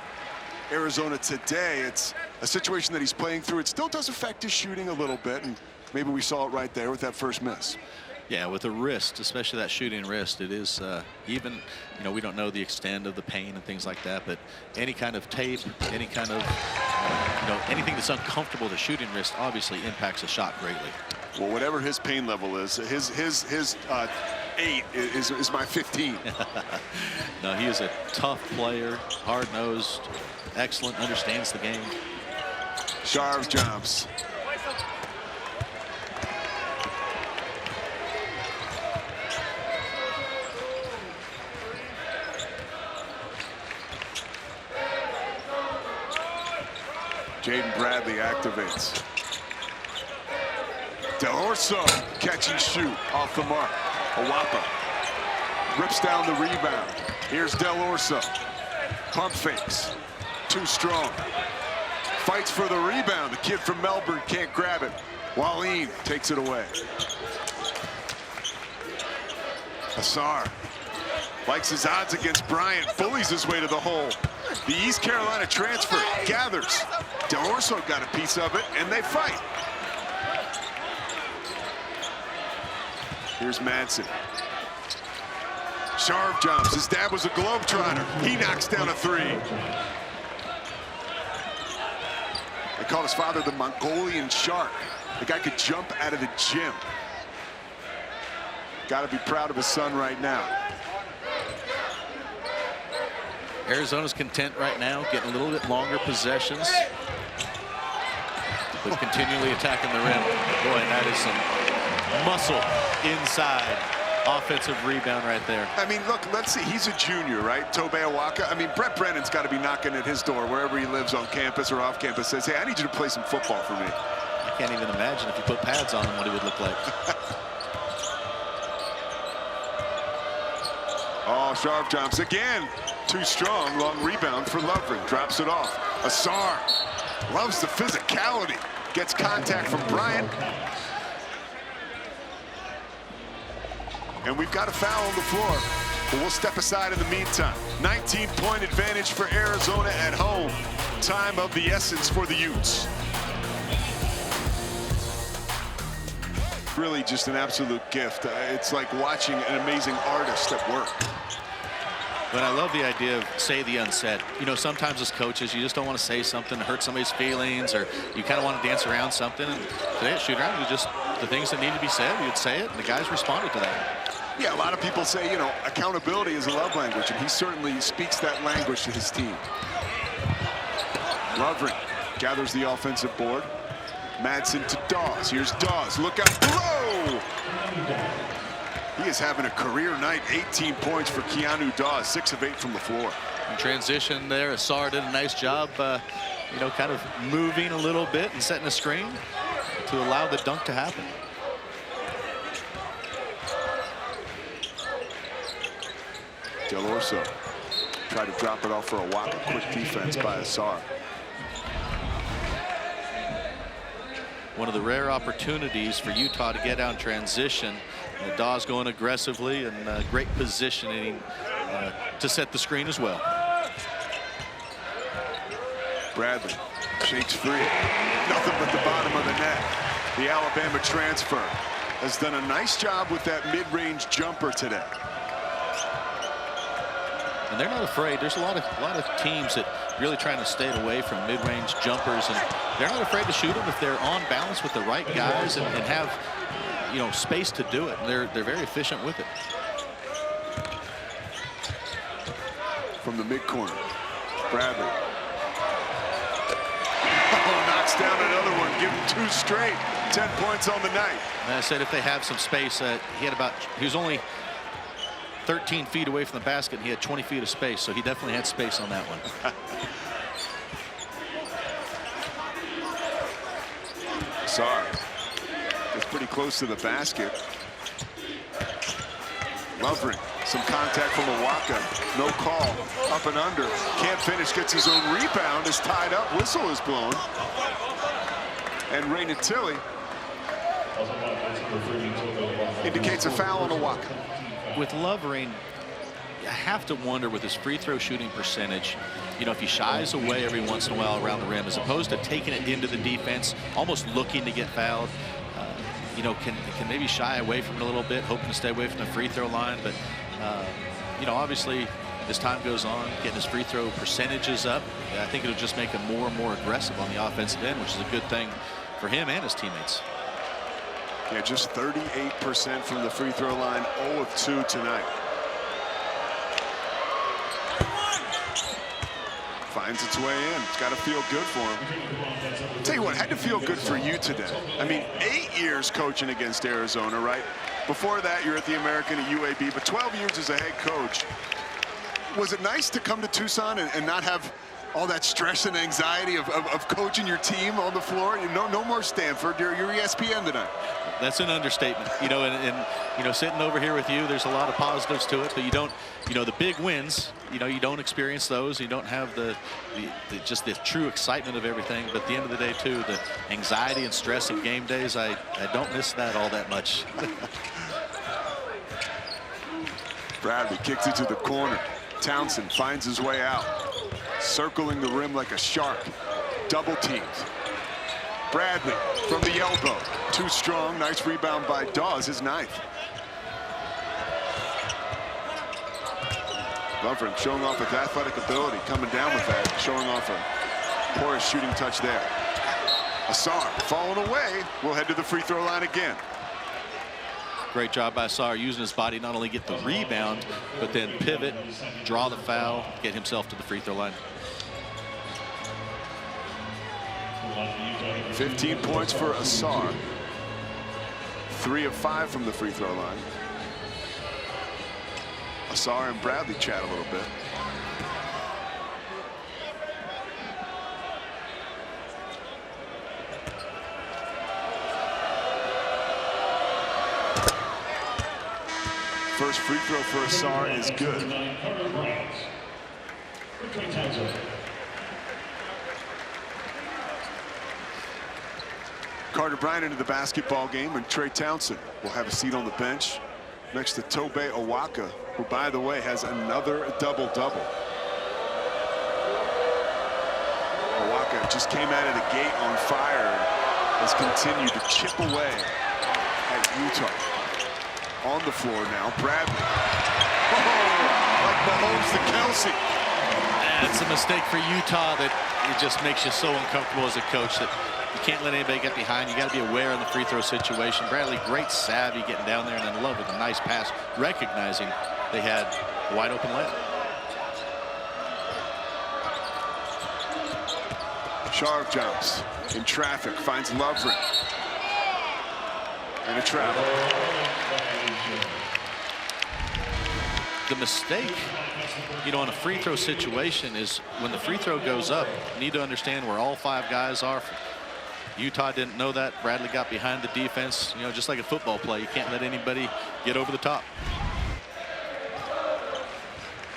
Arizona today, it's a situation that he's playing through. It still does affect his shooting a little bit, and maybe we saw it right there with that first miss. Yeah, with a wrist, especially that shooting wrist, it is even, you know, we don't know the extent of the pain and things like that, but any kind of tape, any kind of, you know, anything that's uncomfortable, the shooting wrist obviously impacts a shot greatly. Well, whatever his pain level is, his 8 is my 15. No, he is a tough player, hard-nosed, excellent, understands the game. Sharp jumps. Jaden Bradley activates. Del Orso catch and shoot off the mark. Awapa rips down the rebound. Here's Del Orso. Pump fakes. Too strong. Fights for the rebound. The kid from Melbourne can't grab it. Wallin takes it away. Asar likes his odds against Bryant. Bullies his way to the hole. The East Carolina transfer gathers. Del Orso got a piece of it, and they fight. Here's Madsen. Sharp jumps. His dad was a Globetrotter. He knocks down a 3. They call his father the Mongolian Shark. The guy could jump out of the gym. Got to be proud of his son right now. Arizona's content right now, getting a little bit longer possessions, but continually attacking the rim. Boy, and that is some muscle inside. Offensive rebound right there. I mean, look, let's see. He's a junior, right? Tobe Awaka. I mean, Brett Brennan's got to be knocking at his door wherever he lives on campus or off campus. Says, hey, I need you to play some football for me. I can't even imagine if you put pads on him what he would look like. Oh, sharp jumps again. Too strong. Long rebound for Lovren. Drops it off. Asar loves the physicality. Gets contact from Bryant. And we've got a foul on the floor, but we'll step aside in the meantime. 19-point advantage for Arizona at home. Time of the essence for the Utes. Really just an absolute gift. It's like watching an amazing artist at work. But I love the idea of say the unsaid. You know, sometimes as coaches, you just don't want to say something to hurt somebody's feelings, or you kind of want to dance around something. And today at shoot around, you just, the things that need to be said, you'd say it, and the guys responded to that. Yeah, a lot of people say, you know, accountability is a love language, and he certainly speaks that language to his team. Lovren gathers the offensive board. Madsen to Dawes. Here's Dawes. Look out below. He is having a career night. 18 points for Keanu Dawes. 6 of 8 from the floor. In transition there, Asar did a nice job, you know, kind of moving a little bit and setting a screen to allow the dunk to happen. Del Orso tried to drop it off for a walk. A quick defense by Asar. One of the rare opportunities for Utah to get out in transition. Dawes going aggressively and great positioning to set the screen as well. Bradley shakes free. Nothing but the bottom of the net. The Alabama transfer has done a nice job with that mid-range jumper today. And they're not afraid. There's a lot of teams that really trying to stay away from mid-range jumpers, and they're not afraid to shoot them if they're on balance with the right guys and have, you know, space to do it. And they're very efficient with it. From the mid-corner, Bradley. Oh, knocks down another one. Give him 2 straight. 10 points on the night. And I said if they have some space, he was only 13 feet away from the basket, and he had 20 feet of space, so he definitely had space on that one. Asar gets pretty close to the basket. Lovren Some contact from Awaka. No call. Up and under. Can't finish. Gets his own rebound. Is tied up. Whistle is blown. And Ray Natilli indicates a foul on Awaka. With Lovering, I have to wonder with his free throw shooting percentage, you know, if he shies away every once in a while around the rim, as opposed to taking it into the defense, almost looking to get fouled, you know, can maybe shy away from it a little bit, hoping to stay away from the free throw line. But, you know, obviously, as time goes on, getting his free throw percentages up, I think it'll just make him more and more aggressive on the offensive end, which is a good thing for him and his teammates. Yeah, just 38% from the free throw line, 0 of 2 tonight. Finds its way in. It's got to feel good for him. Tell you what, had to feel good for you today. I mean, 8 years coaching against Arizona, right? Before that, you're at the American at UAB, but 12 years as a head coach. Was it nice to come to Tucson and not have all that stress and anxiety of coaching your team on the floor? No more Stanford. You're ESPN tonight. That's an understatement, you know, and you know, sitting over here with you, there's a lot of positives to it, but you don't, you know, the big wins, you know, you don't experience those. You don't have the just the true excitement of everything. But at the end of the day, too, the anxiety and stress of game days, I don't miss that all that much. Bradley kicks it to the corner. Townsend finds his way out, circling the rim like a shark. Double teamed. Bradley from the elbow. Too strong. Nice rebound by Dawes, his 9th. Lovren showing off his athletic ability, coming down with that, showing off a porous shooting touch there. Asar falling away. We'll head to the free throw line again. Great job by Asar, using his body not only get the rebound, but then pivot, draw the foul, get himself to the free throw line. 15 points for Asar. 3 of 5 from the free throw line. Asar and Bradley chat a little bit. First free throw for Asar is good. Carter Bryant into the basketball game, and Trey Townsend will have a seat on the bench next to Tobe Awaka, who, by the way, has another double-double. Awaka just came out of the gate on fire and has continued to chip away at Utah. On the floor now, Bradley. Oh, like Mahomes to Kelsey. It's a mistake for Utah that it just makes you so uncomfortable as a coach that you can't let anybody get behind. You got to be aware in the free throw situation. Bradley, great savvy getting down there, and then Love with a nice pass, recognizing they had a wide open layup. Sharp jumps in traffic, finds Lovren. And a travel. The mistake, you know, in a free throw situation is when the free throw goes up, you need to understand where all 5 guys are. Utah didn't know that. Bradley got behind the defense. You know, just like a football play, you can't let anybody get over the top.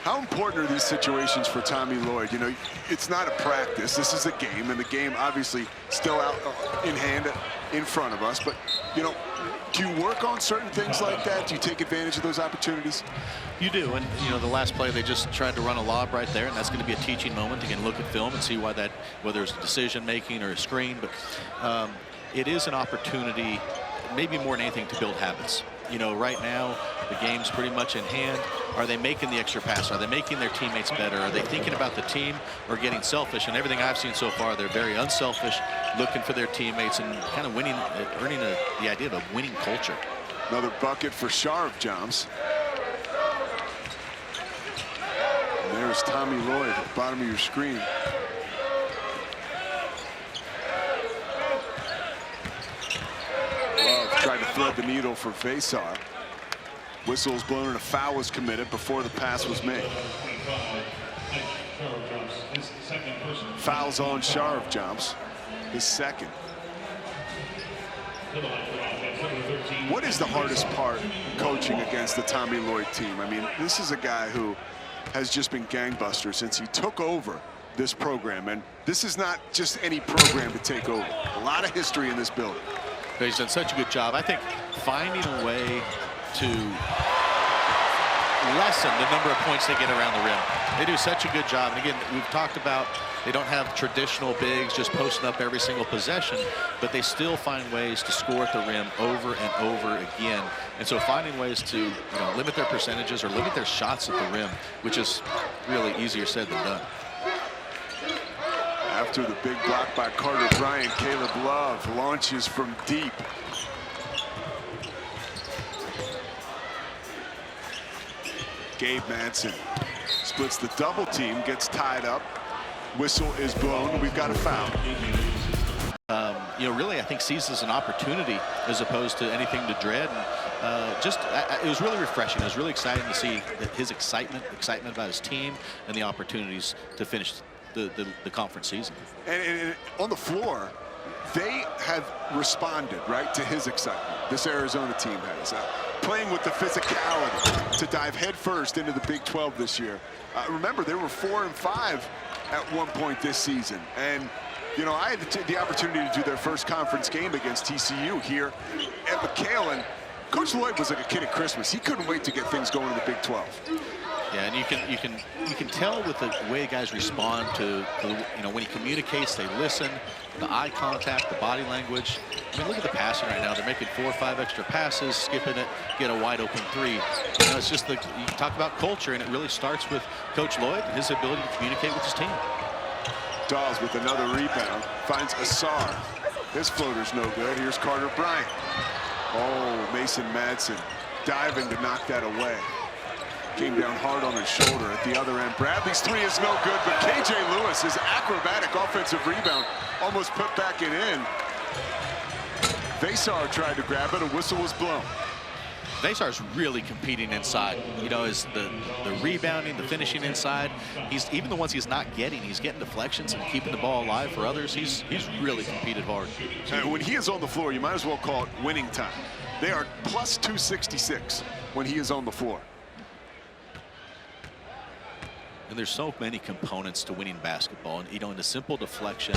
How important are these situations for Tommy Lloyd? You know, it's not a practice. This is a game, and the game obviously still out in hand in front of us. But, you know, do you work on certain things like that? Do you take advantage of those opportunities? You do, and you know, the last play they just tried to run a lob right there, and that's going to be a teaching moment. You can look at film and see why that, whether it's decision making or a screen, but it is an opportunity, maybe more than anything, to build habits. You know, right now the game's pretty much in hand. Are they making the extra pass? Are they making their teammates better? Are they thinking about the team or getting selfish? And everything I've seen so far, they're very unselfish, looking for their teammates and kind of winning, earning the idea of a winning culture. Another bucket for Sharp jumps. And there's Tommy Lloyd at the bottom of your screen. Love tried to thread the needle for Vesar. Whistle's blown and a foul was committed before the pass was made. Fouls on Sharp jumps, his second. What is the hardest part coaching against the Tommy Lloyd team? I mean, this is a guy who has just been gangbuster since he took over this program. And this is not just any program to take over. A lot of history in this building. He's done such a good job. I think finding a way to lessen the number of points they get around the rim. They do such a good job. And again, we've talked about they don't have traditional bigs just posting up every single possession, but they still find ways to score at the rim over and over again. And so finding ways to limit their percentages or limit their shots at the rim, which is really easier said than done. After the big block by Carter Bryant, Caleb Love launches from deep. Gabe Madsen splits the double team, gets tied up. Whistle is blown. We've got a foul. Really, I think sees this as an opportunity as opposed to anything to dread. And, it was really refreshing. It was really exciting to see his excitement about his team and the opportunities to finish the conference season. And on the floor, they have responded, right, to his excitement. This Arizona team has. Playing with the physicality to dive headfirst into the Big 12 this year. Remember, they were 4-5 at one point this season. And, I had the opportunity to do their first conference game against TCU here at McAllen. Coach Lloyd was like a kid at Christmas. He couldn't wait to get things going in the Big 12. Yeah, and you can tell with the way guys respond to when he communicates, they listen, the eye contact, the body language. I mean, look at the passing right now. They're making 4 or 5 extra passes, skipping it, get a wide open 3. It's just you talk about culture, and it really starts with Coach Lloyd and his ability to communicate with his team. Dawes with another rebound, finds Asar. His floater's no good. Here's Carter Bryant. Oh, Mason Madsen diving to knock that away. Came down hard on his shoulder at the other end. Bradley's 3 is no good, but KJ Lewis, his acrobatic offensive rebound, almost put back it in. Vesar tried to grab it, a whistle was blown. Vesar's really competing inside. Is the rebounding, the finishing inside. He's even the ones he's not getting. He's getting deflections and keeping the ball alive for others. He's really competed hard. And when he is on the floor, you might as well call it winning time. They are plus 266 when he is on the floor. And there's so many components to winning basketball. And, in the simple deflection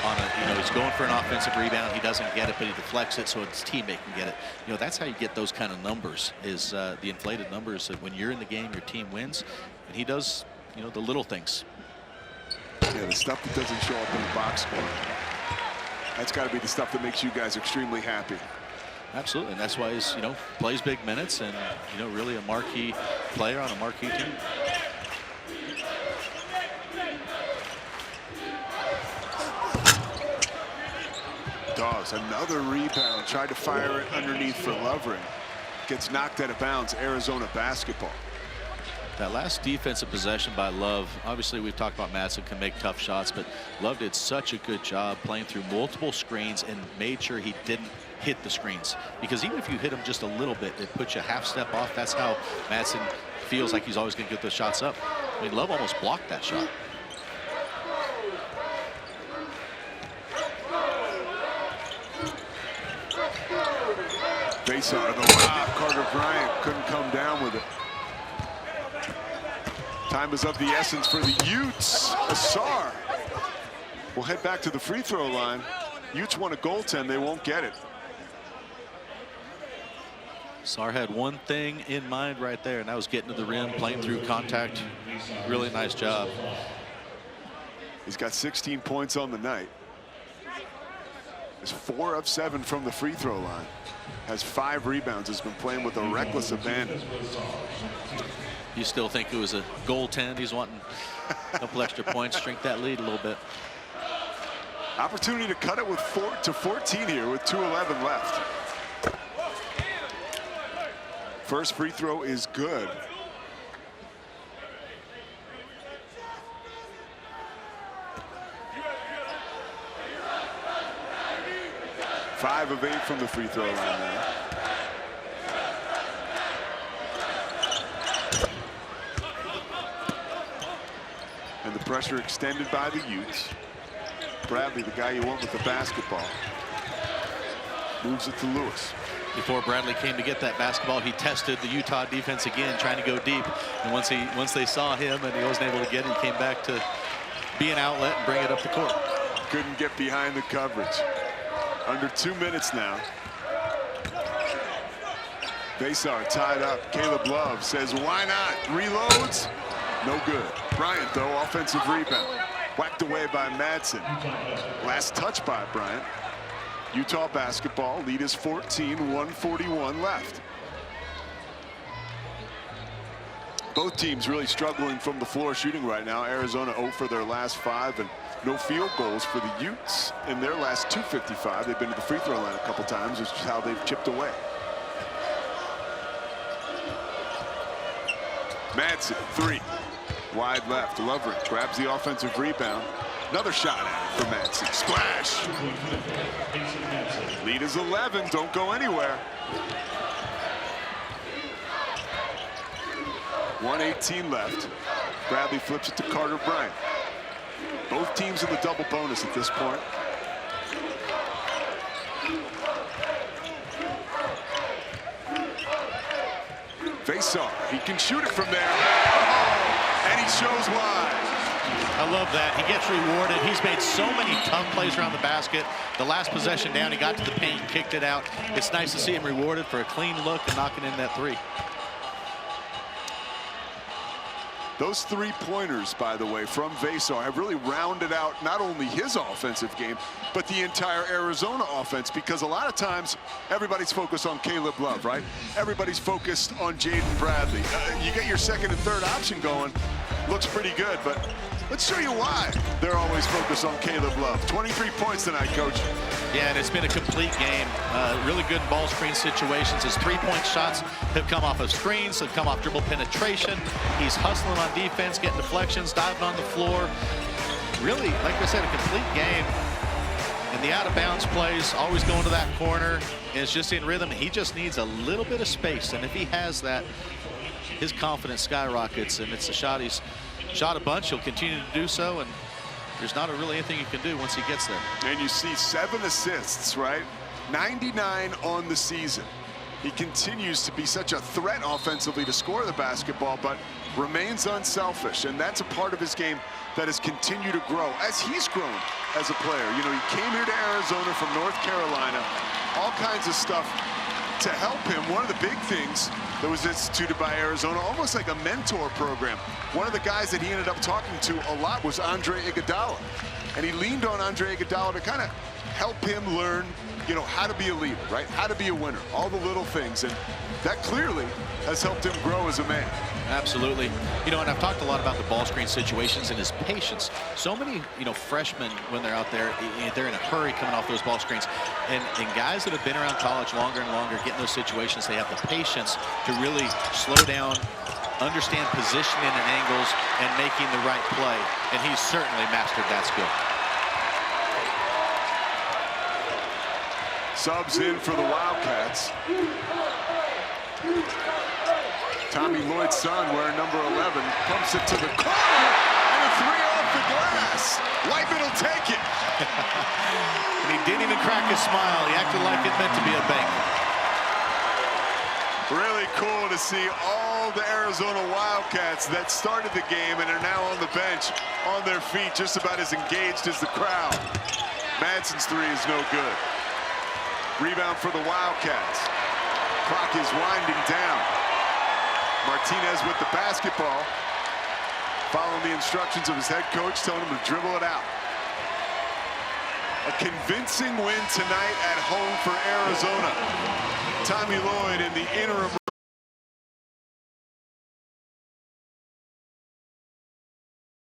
on he's going for an offensive rebound. He doesn't get it, but he deflects it so his teammate can get it. That's how you get those kind of numbers, is the inflated numbers that when you're in the game, your team wins. And he does, the little things. Yeah, the stuff that doesn't show up in the box score. That's got to be the stuff that makes you guys extremely happy. Absolutely, and that's why he's, plays big minutes and, really a marquee player on a marquee team. Dawes, another rebound, tried to fire it underneath for Lovering. Gets knocked out of bounds. Arizona basketball. That last defensive possession by Love, obviously we've talked about Madsen can make tough shots, but Love did such a good job playing through multiple screens and made sure he didn't hit the screens. Because even if you hit him just a little bit, it puts you a half step off. That's how Madsen feels like he's always going to get those shots up. I mean, Love almost blocked that shot. Vesar, the lob. Carter Bryant couldn't come down with it. Time is of the essence for the Utes. Asar will head back to the free throw line. Utes want a goaltend. They won't get it. Asar had one thing in mind right there, and that was getting to the rim, playing through contact. Really nice job. He's got 16 points on the night. Is 4 of 7 from the free throw line. Has 5 rebounds. Has been playing with a reckless abandon. You still think it was a goaltend? He's wanting a couple extra points, shrink that lead a little bit. Opportunity to cut it with 4 to 14 here with 2:11 left. First free throw is good. Five of 8 from the free throw line now. And the pressure extended by the Utes. Bradley, the guy you want with the basketball, moves it to Lewis. Before Bradley came to get that basketball, he tested the Utah defense again, trying to go deep. And once they saw him and he wasn't able to get it, he came back to be an outlet and bring it up the court. Couldn't get behind the coverage. Under 2 minutes now. Vassar tied up. Caleb Love says, why not? Reloads. No good. Bryant, though, offensive rebound. Whacked away by Madsen. Last touch by Bryant. Utah basketball. Lead is 14, 1:41 left. Both teams really struggling from the floor shooting right now. Arizona 0 for their last 5 and no field goals for the Utes in their last 2:55. They've been to the free throw line a couple times, which is how they've chipped away. Madsen, 3. Wide left. Lovren grabs the offensive rebound. Another shot at it for Madsen. Splash. Lead is 11. Don't go anywhere. 1:18 left. Bradley flips it to Carter Bryant. Both teams in the double bonus at this point. Vassar, he can shoot it from there. Oh, and he shows why. I love that. He gets rewarded. He's made so many tough plays around the basket. The last possession down, he got to the paint and kicked it out. It's nice to see him rewarded for a clean look and knocking in that 3. Those 3-pointers, by the way, from Vassar have really rounded out not only his offensive game, but the entire Arizona offense, because a lot of times everybody's focused on Caleb Love, right? Everybody's focused on Jaden Bradley. You get your second and third option going, looks pretty good, but let's show you why they're always focused on Caleb Love. 23 points tonight, Coach. Yeah, and it's been a complete game. Really good ball screen situations. His 3-point shots have come off of screens, have come off dribble penetration. He's hustling on defense, getting deflections, diving on the floor. Really, like I said, a complete game. And the out-of-bounds plays, always going to that corner. And it's just in rhythm. He just needs a little bit of space. And if he has that, his confidence skyrockets. And it's a shot he's shot a bunch. He'll continue to do so. And there's not really anything you can do once he gets there. And you see 7 assists, right? 99 on the season. He continues to be such a threat offensively to score the basketball, but remains unselfish. And that's a part of his game that has continued to grow as he's grown as a player. You know, he came here to Arizona from North Carolina, all kinds of stuff to help him. One of the big things that was instituted by Arizona, almost like a mentor program. One of the guys that he ended up talking to a lot was Andre Iguodala. And he leaned on Andre Iguodala to kind of help him learn, you know, how to be a leader, right? How to be a winner, all the little things. And that clearly has helped him grow as a man. Absolutely. You know, and I've talked a lot about the ball screen situations and his patience. So many, you know, freshmen, when they're out there, they're in a hurry coming off those ball screens. And guys that have been around college longer and longer, getting those situations, they have the patience to really slow down, understand positioning and angles, and making the right play. And he's certainly mastered that skill. Subs in for the Wildcats. Tommy Lloyd's son, wearing number 11, pumps it to the corner, and a 3 off the glass. Whiteman will take it. And he didn't even crack his smile. He acted like it meant to be a bank. Really cool to see all the Arizona Wildcats that started the game and are now on the bench on their feet, just about as engaged as the crowd. Madsen's 3 is no good. Rebound for the Wildcats. Clock is winding down. Martinez with the basketball, following the instructions of his head coach, telling him to dribble it out. A convincing win tonight at home for Arizona. Tommy Lloyd in the interim